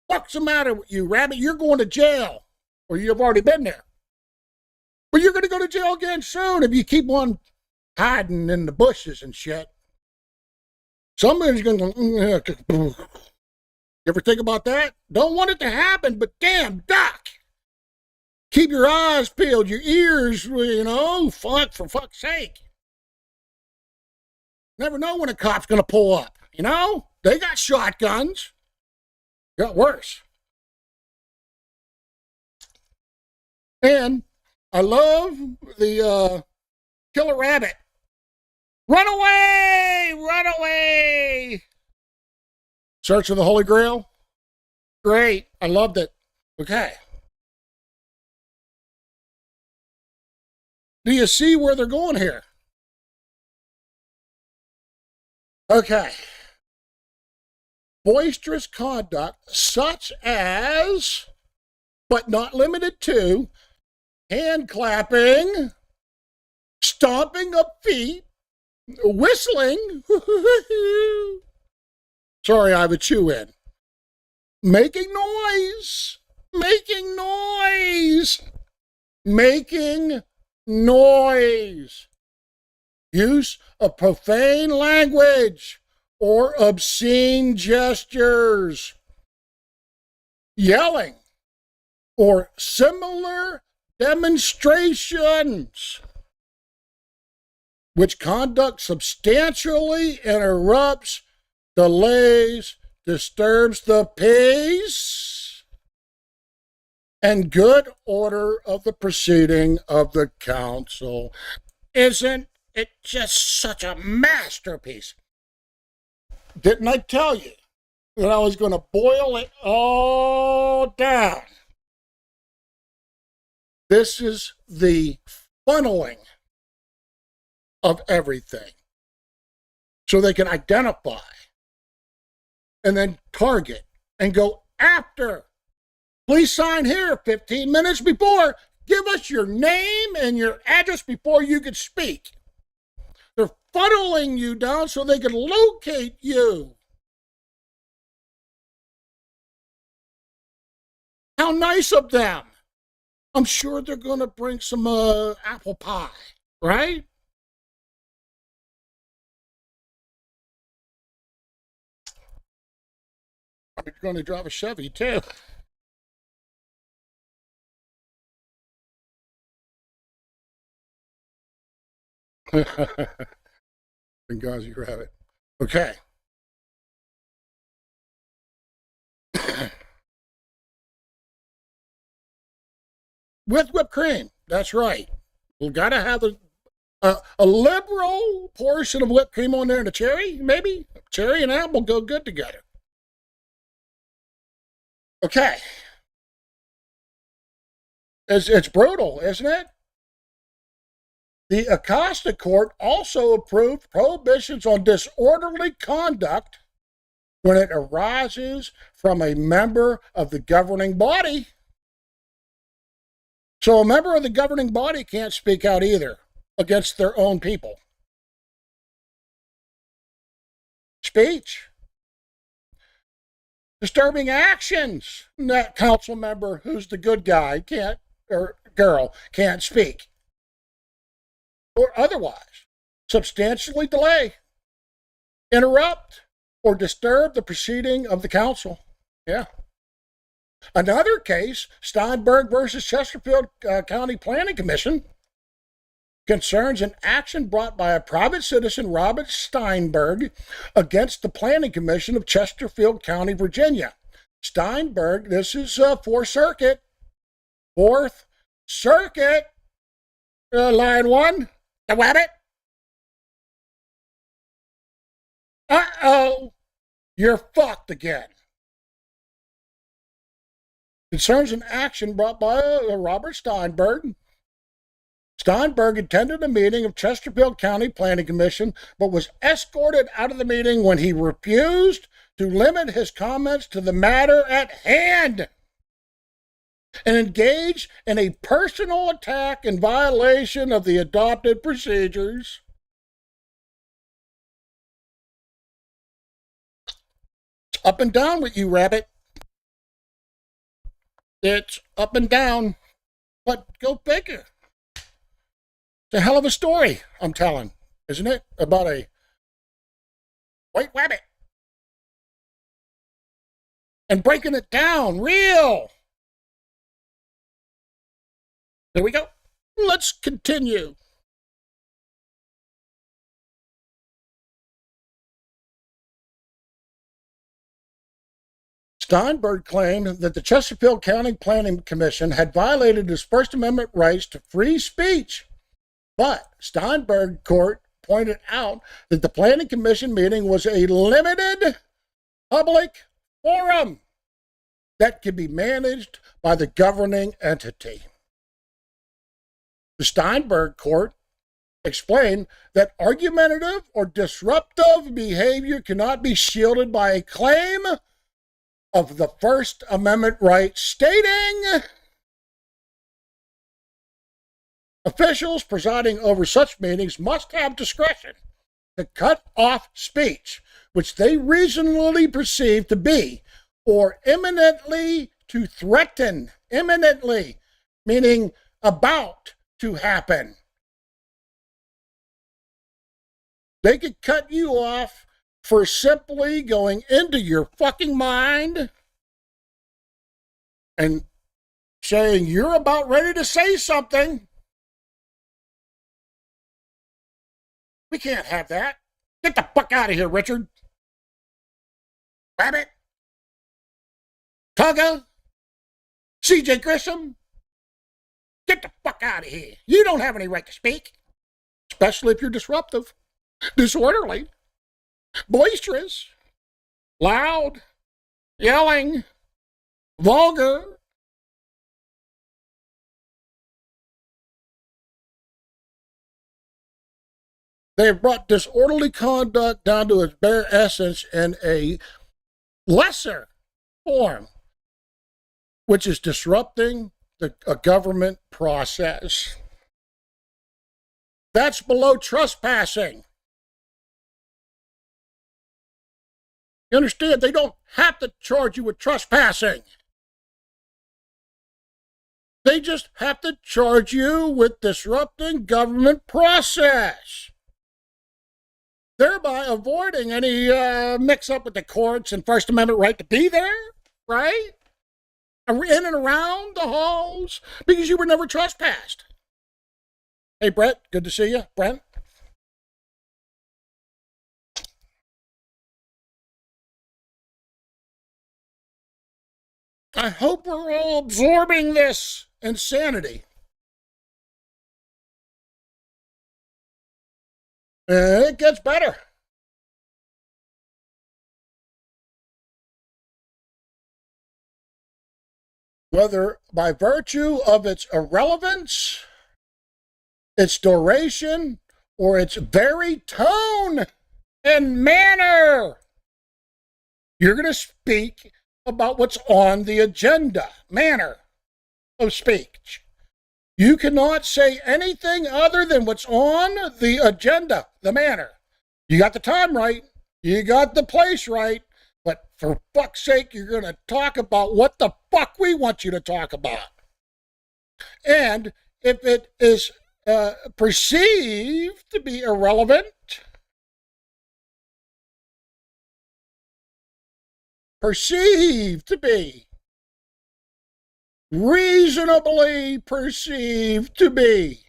What's the matter with you, Rabbit? You're going to jail. Or you've already been there. But you're going to go to jail again soon if you keep on hiding in the bushes and shit. Somebody's going to... You ever think about that? Don't want it to happen, but damn, duck. Keep your eyes peeled, your ears, for fuck's sake. Never know when a cop's going to pull up, They got shotguns. Got worse. And I love the killer rabbit. Run away! Run away! Search of the Holy Grail. Great. I loved it. Okay. Do you see where they're going here? Okay. Boisterous conduct such as, but not limited to, hand clapping, stomping of feet, whistling, sorry, I have a chew in, making noise, use of profane language or obscene gestures, yelling, or similar demonstrations, which conduct substantially interrupts, delays, disturbs the peace and good order of the proceeding of the council. Isn't it just such a masterpiece? Didn't I tell you that I was going to boil it all down? This is the funneling of everything so they can identify and then target and go after. Please sign here 15 minutes before. Give us your name and your address before you can speak. They're funneling you down so they can locate you. How nice of them. I'm sure they're going to bring some apple pie, right? I'm going to drive a Chevy, too. Benghazi rabbit. Okay. With whipped cream. That's right. We got to have a liberal portion of whipped cream on there and a cherry, maybe. Cherry and apple go good together. Okay. It's brutal, isn't it? The Acosta Court also approved prohibitions on disorderly conduct when it arises from a member of the governing body. So a member of the governing body can't speak out either against their own people. Speech. Disturbing actions. That council member who's the good guy can't, or girl, can't speak. Or otherwise, substantially delay, interrupt, or disturb the proceeding of the council. Yeah. Another case, Steinberg versus Chesterfield County Planning Commission, concerns an action brought by a private citizen, Robert Steinberg, against the Planning Commission of Chesterfield County, Virginia. Steinberg, this is Fourth Circuit. Fourth Circuit, line 1, the Wabbit. Uh-oh, you're fucked again. Concerns an action brought by Robert Steinberg. Steinberg attended a meeting of Chesterfield County Planning Commission, but was escorted out of the meeting when he refused to limit his comments to the matter at hand and engaged in a personal attack in violation of the adopted procedures. It's up and down with you, Rabbit. It's up and down, but go figure. It's a hell of a story, I'm telling, isn't it? About a white rabbit. and breaking it down real. There we go. Let's continue. Steinberg claimed that the Chesterfield County Planning Commission had violated his First Amendment rights to free speech. But Steinberg Court pointed out that the Planning Commission meeting was a limited public forum that could be managed by the governing entity. The Steinberg Court explained that argumentative or disruptive behavior cannot be shielded by a claim of the First Amendment right, stating officials presiding over such meetings must have discretion to cut off speech which they reasonably perceive to be or imminently to threaten, imminently meaning about to happen. They could cut you off for simply going into your fucking mind and saying you're about ready to say something. We can't have that. Get the fuck out of here, Richard. Wabbit. Tugga. CJ Grissom. Get the fuck out of here. You don't have any right to speak, especially if you're disruptive, disorderly, boisterous, loud, yelling, vulgar. They have brought disorderly conduct down to its bare essence in a lesser form, which is disrupting a government process. That's below trespassing. You understand? They don't have to charge you with trespassing. They just have to charge you with disrupting government process, thereby avoiding any mix-up with the courts and First Amendment right to be there, right? In and around the halls, because you were never trespassed. Hey, Brett, good to see you. Brent? I hope we're all absorbing this insanity. And it gets better. Whether by virtue of its irrelevance, its duration, or its very tone and manner. You're going to speak about what's on the agenda, manner of speech. You cannot say anything other than what's on the agenda, the manner. You got the time right. You got the place right. But for fuck's sake, you're going to talk about what the fuck we want you to talk about. And if it is perceived to be irrelevant, perceived to be, reasonably perceived to be,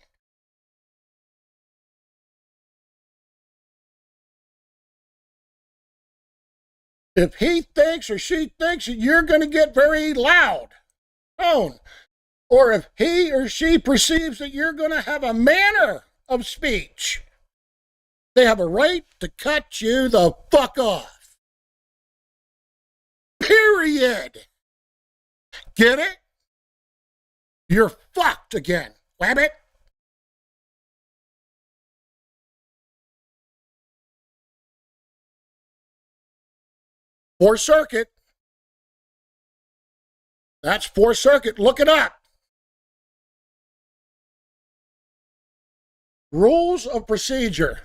if he thinks or she thinks that you're going to get very loud tone, or if he or she perceives that you're going to have a manner of speech, they have a right to cut you the fuck off. Period. Get it? You're fucked again, Wabbit. Fourth Circuit. That's Fourth Circuit. Look it up. Rules of procedure.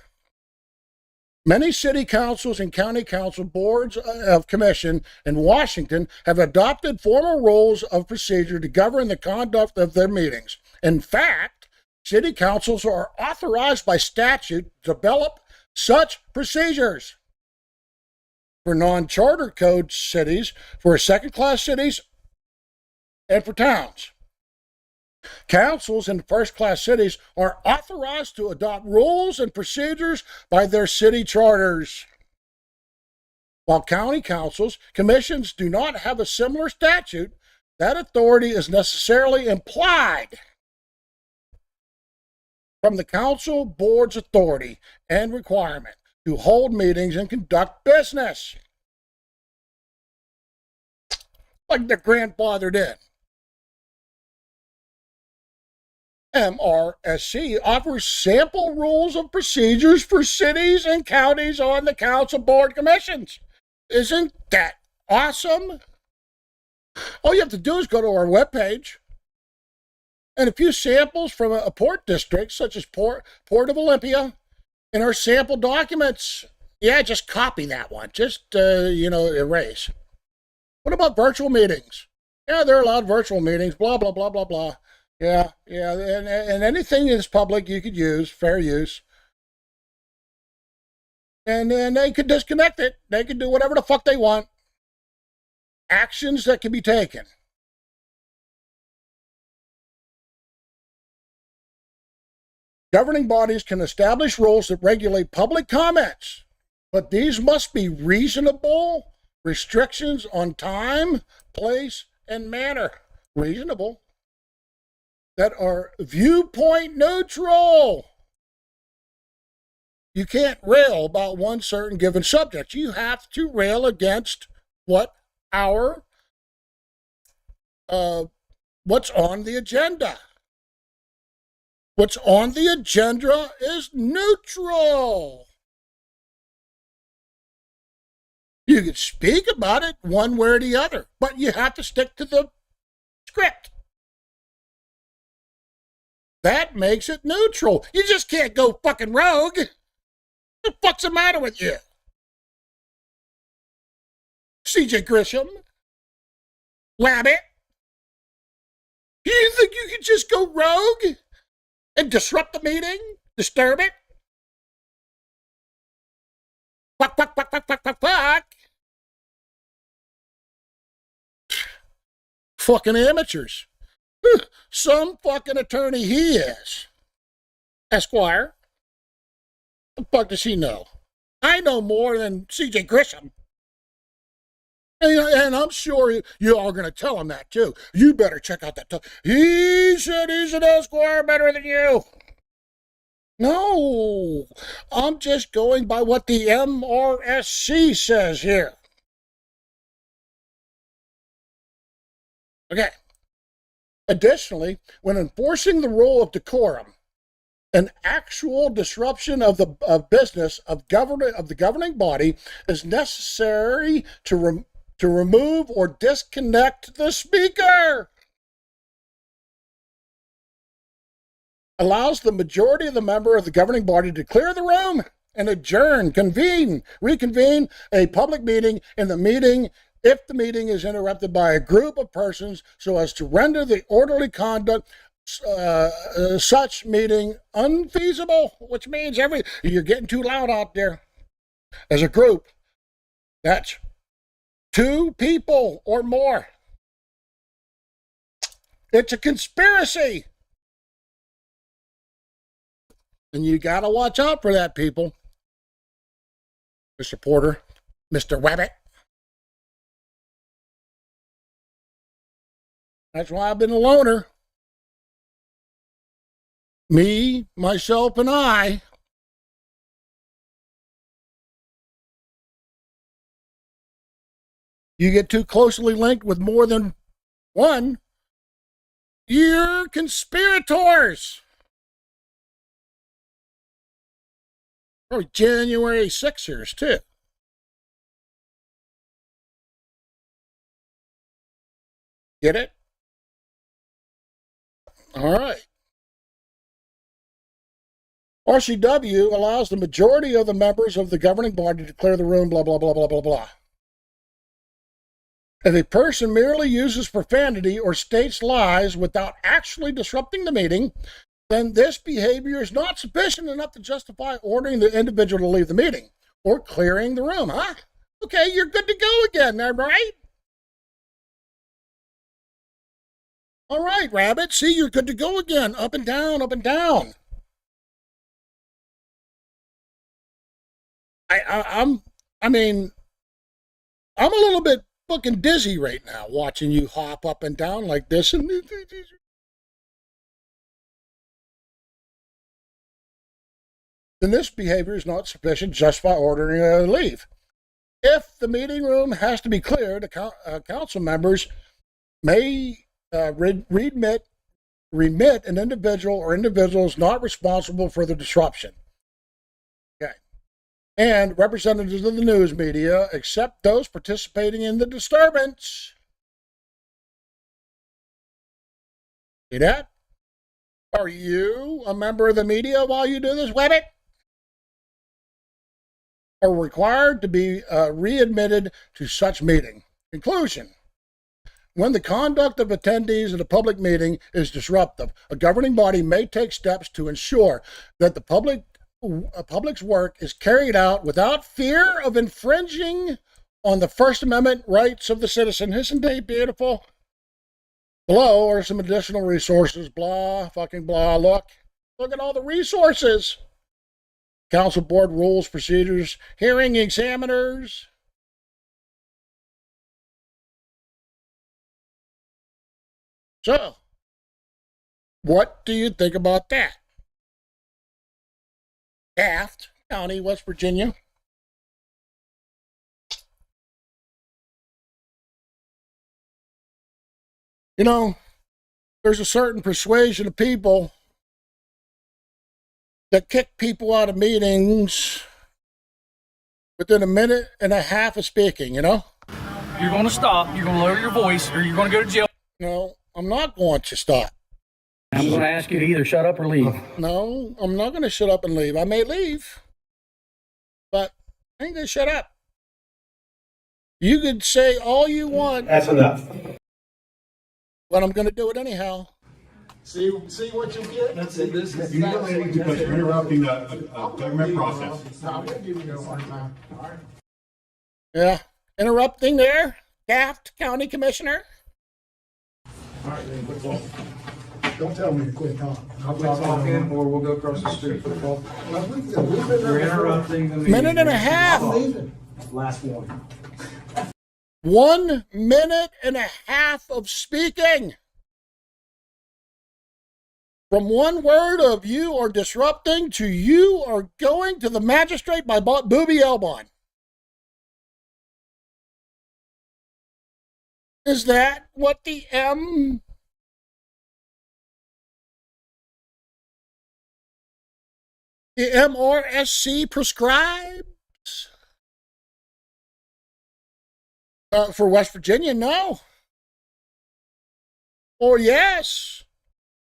Many city councils and county council boards of commission in Washington have adopted formal rules of procedure to govern the conduct of their meetings. In fact, city councils are authorized by statute to develop such procedures. for non-charter code cities, for second-class cities, and for towns. Councils in first-class cities are authorized to adopt rules and procedures by their city charters, while county councils, commissions do not have a similar statute. That authority is necessarily implied from the council board's authority and requirement to hold meetings and conduct business, like their grandfather did. MRSC offers sample rules of procedures for cities and counties on the council board commissions. Isn't that awesome? All you have to do is go to our webpage, and a few samples from a port district, such as Port of Olympia, in our sample documents. Yeah, just copy that one. Just, erase. What about virtual meetings? Yeah, they're allowed virtual meetings, blah, blah, blah, blah, blah. Yeah, and anything that's public you could use, fair use. And then they could disconnect it. They could do whatever the fuck they want. Actions that can be taken. Governing bodies can establish rules that regulate public comments, but these must be reasonable restrictions on time, place, and manner. Reasonable. That are viewpoint neutral. You can't rail about one certain given subject. You have to rail against what's on the agenda. What's on the agenda is neutral. You can speak about it one way or the other, but you have to stick to the script. That makes it neutral. You just can't go fucking rogue. What the fuck's the matter with you? CJ Grisham? Wabbit? You think you can just go rogue and disrupt the meeting? Disturb it? Fuck. Fucking amateurs. Some fucking attorney he is. Esquire. The fuck does he know? I know more than CJ Grisham. And I'm sure you all are going to tell him that too. You better check out that. He said he's an Esquire better than you. No, I'm just going by what the MRSC says here. Okay. Additionally, when enforcing the rule of decorum, an actual disruption of the business of the governing body is necessary to remove or disconnect the speaker. Allows the majority of the member of the governing body to clear the room and reconvene a public meeting in the meeting if the meeting is interrupted by a group of persons so as to render the orderly conduct such meeting unfeasible, which means you're getting too loud out there. As a group, that's 2 people or more. It's a conspiracy. And you got to watch out for that, people. Mr. Porter, Mr. Wabbit. That's why I've been a loner. Me, myself, and I. You get too closely linked with more than one, you're conspirators. Probably January 6ers, too. Get it? All right. RCW allows the majority of the members of the governing body to clear the room, blah, blah, blah, blah, blah, blah. If a person merely uses profanity or states lies without actually disrupting the meeting, then this behavior is not sufficient enough to justify ordering the individual to leave the meeting or clearing the room, huh? Okay, you're good to go again, all right? All right, Rabbit. See, you're good to go again. Up and down, up and down. I mean, I'm a little bit fucking dizzy right now watching you hop up and down like this. And then this behavior is not sufficient just by ordering a leave. If the meeting room has to be cleared, council members may remit an individual or individuals not responsible for the disruption. Okay. And representatives of the news media, except those participating in the disturbance. See that? Are you a member of the media while you do this, Wabbit? Are required to be readmitted to such meeting. Conclusion. When the conduct of attendees at a public meeting is disruptive, a governing body may take steps to ensure that the public's work is carried out without fear of infringing on the First Amendment rights of the citizen. Isn't that beautiful? Below are some additional resources. Blah, fucking blah. Look at all the resources. Council board rules, procedures, hearing examiners. So, what do you think about that? Taft County, West Virginia. You know, there's a certain persuasion of people that kick people out of meetings within a minute and a half of speaking, you know? You're going to stop, you're going to lower your voice, or you're going to go to jail. No, I'm not going to stop. I'm going to ask you to either shut up or leave. No, I'm not going to shut up and leave. I may leave, but I ain't going to shut up. You could say all you want. That's enough. But I'm going to do it anyhow. See what you get? That's it. This is because you're interrupting the government process. I'm going to give you a hard time. All right. Yeah, interrupting there, Taft County Commissioner. All right, then quit talking. Don't tell me to quit talking. I'll quit talking, or we'll go across the street. You're interrupting the meeting. Minute and a half. Last one. 1 minute and a half of speaking. From one word of you are disrupting to you are going to the magistrate by Booby Elbon. Is that what the MRSC prescribes? For West Virginia, no. Or yes.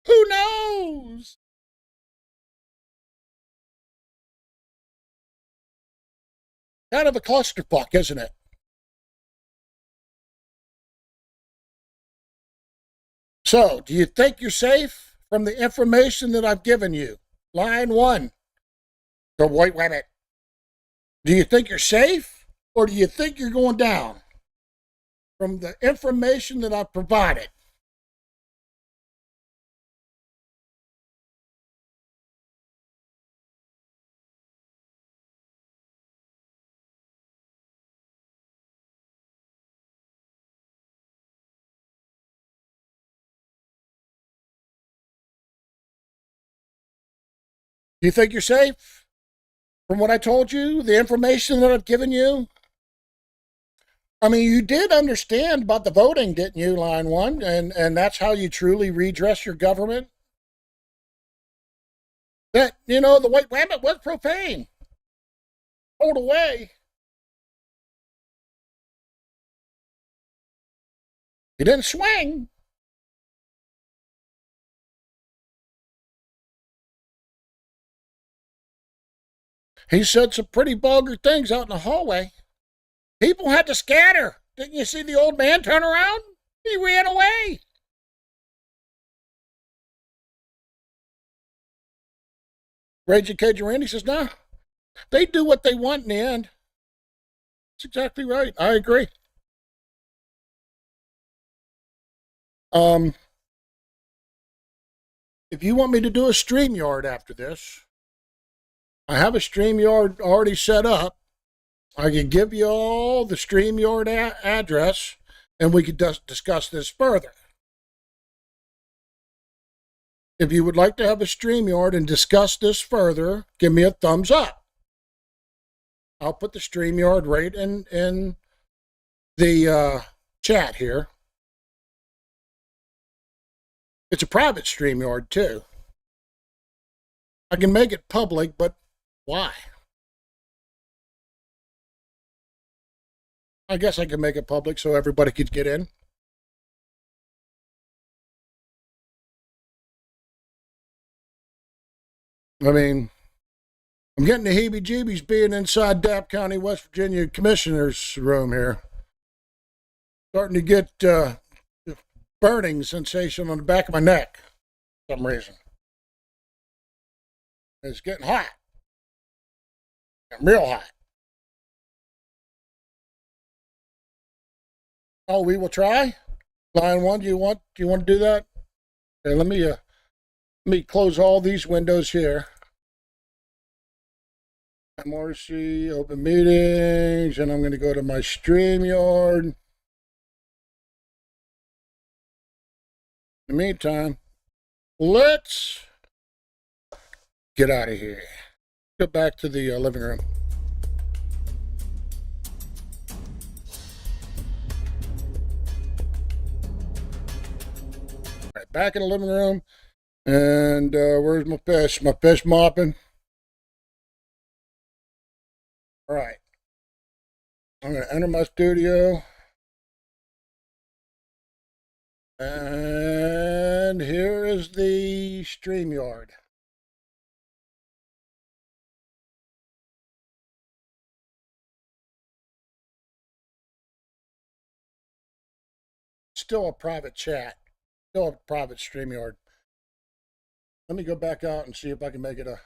Who knows? Kind of a clusterfuck, isn't it? So, do you think you're safe from the information that I've given you? Line 1, the White Wabbit. Do you think you're safe, or do you think you're going down from the information that I've provided? Do you think you're safe from what I told you, the information that I've given you? I mean, you did understand about the voting, didn't you, line 1? And that's how you truly redress your government? That, you know, the White Wabbit was profane. Hold away. He didn't swing. He said some pretty vulgar things out in the hallway. People had to scatter. Didn't you see the old man turn around? He ran away. Raging Cajun Randy says, no, they do what they want in the end. That's exactly right. I agree. If you want me to do a StreamYard after this, I have a StreamYard already set up. I can give you all the StreamYard address, and we could discuss this further. If you would like to have a StreamYard and discuss this further, give me a thumbs up. I'll put the StreamYard right in the chat here. It's a private StreamYard too. I can make it public, but why? I guess I can make it public so everybody could get in. I mean, I'm getting the heebie-jeebies being inside DAP County, West Virginia Commissioner's room here. Starting to get burning sensation on the back of my neck for some reason. It's getting hot. Getting real hot. Oh, we will try. Line 1, do you want to do that? Okay, let me close all these windows here. MRC, open meetings, and I'm going to go to my StreamYard. In the meantime, let's get out of here. Go back to the living room. All right, back in the living room. And where's my fish? My fish mopping. All right. I'm going to enter my studio. And here is the StreamYard. Still a private chat. Still a private StreamYard. Let me go back out and see if I can make it a...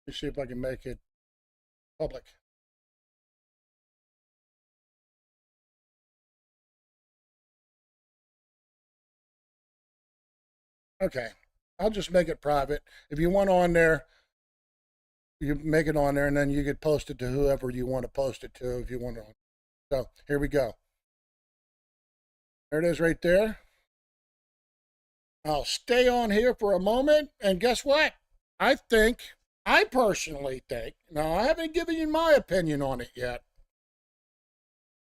Let me see if I can make it public. Okay, I'll just make it private. If you want on there, you make it on there, and then you could post it to whoever you want to post it to if you want to. So here we go. There it is right there. I'll stay on here for a moment, and guess what? I personally think, now I haven't given you my opinion on it yet,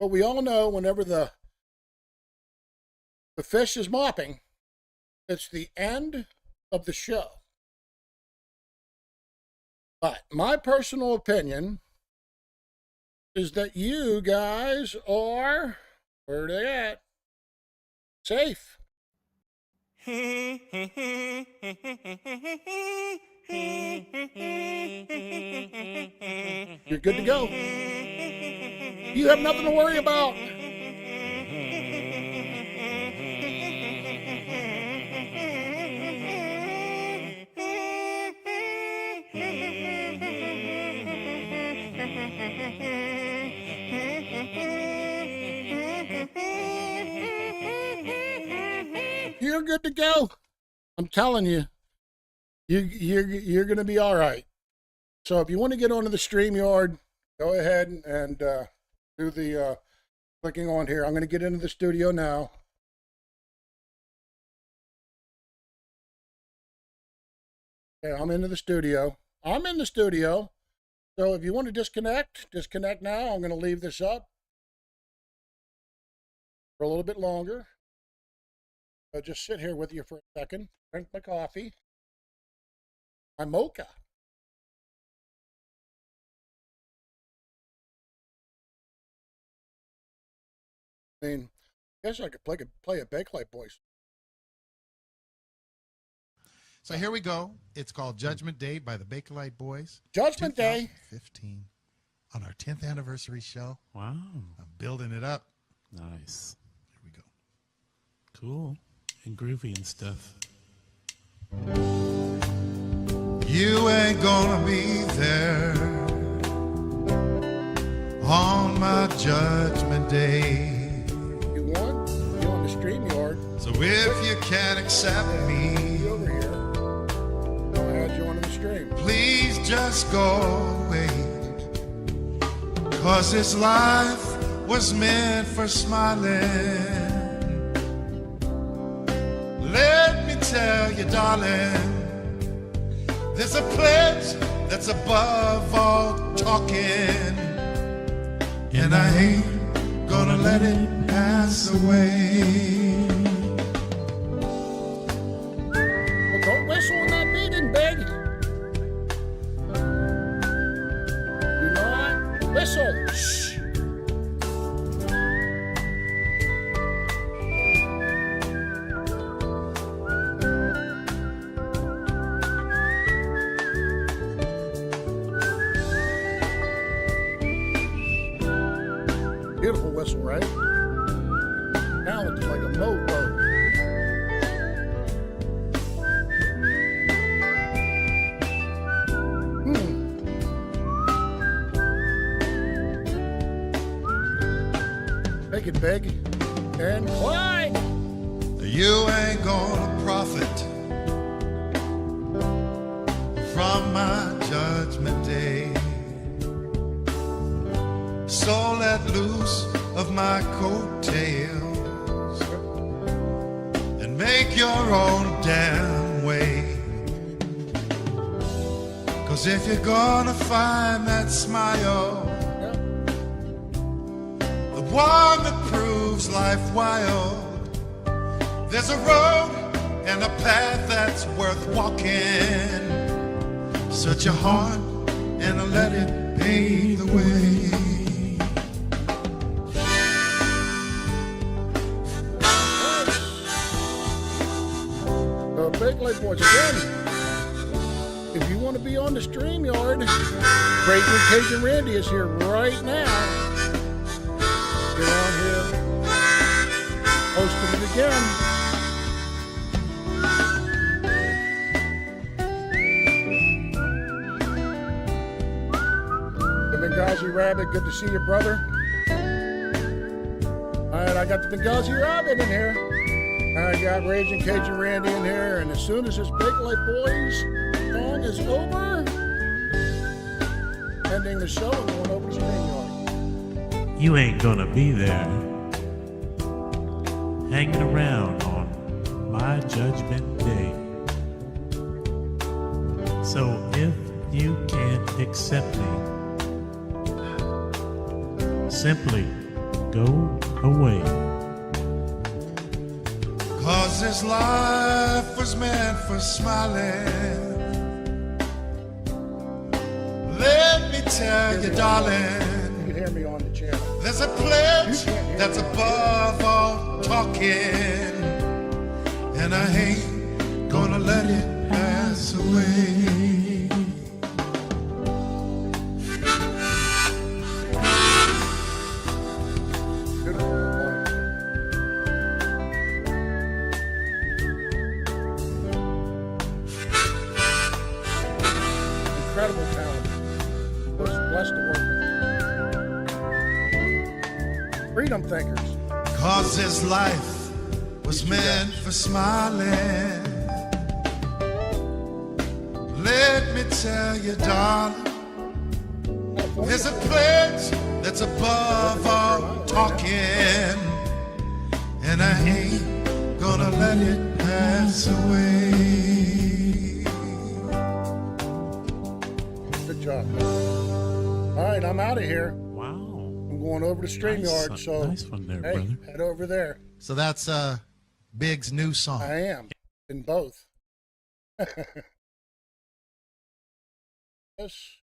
but we all know whenever the fish is mopping, it's the end of the show. But my personal opinion is that you guys are, where are they at? Safe. You're good to go. You have nothing to worry about. You're good to go. I'm telling you, you're going to be all right. So if you want to get onto the StreamYard, go ahead and do the clicking on here. I'm going to get into the studio now. Okay, I'm into the studio. I'm in the studio. So if you want to disconnect now. I'm going to leave this up for a little bit longer. I'll just sit here with you for a second, drink my coffee, my mocha. I mean, I guess I could play a Bakelite Boys. So here we go. It's called Judgment Day by the Bakelite Boys. Judgment Day. 2015 on our 10th anniversary show. Wow. I'm building it up. Nice. Here we go. Cool. and groovy and stuff. You ain't gonna be there on my judgment day. You won? You're on the StreamYard. So if you can't accept me, over here. I'll add you onto the stream. Please just go away. 'Cause this life was meant for smiling. Let me tell you, darling, there's a pledge that's above all talking, and I ain't gonna let it pass away. Well, don't whistle on that beating, Big. Do not whistle. Shh. Beautiful whistle, right? Talented like a mofo. Make it big and Clyde. You ain't gonna profit from my judgment day. So let loose of my coattails and make your own damn way. 'Cause if you're gonna find that smile, the one that proves life wild, there's a road and a path that's worth walking. Search your heart and let it pave the way. Big Lake Boys again. If you want to be on the StreamYard, Creighton Cajun Randy is here right now. Get on here, hosting it again. The Benghazi Rabbit, good to see you, brother. All right, I got the Benghazi Rabbit in here. I got Raging Cajun Randy in here, and as soon as this Big Lake Boys song is over, ending the show and going over to StreamYard. You ain't gonna be there, hanging around on my judgment day. So if you can't accept me, simply go away. 'Cause this life was meant for smiling. Let me tell you, darling, you can hear me on the channel. There's a pledge that's above all talking, and I ain't gonna let it pass away. Incredible talent. Was blessed to work with. Freedom thinkers. 'Cause this life was meant for smiling. Let me tell you, darling, there's a pledge that's above all talking, and I ain't gonna let it pass away. Good job. All right, I'm out of here. Wow. I'm going over to StreamYard, so nice one there, hey, brother. head over there. So that's Big's new song. I am in both. Yes.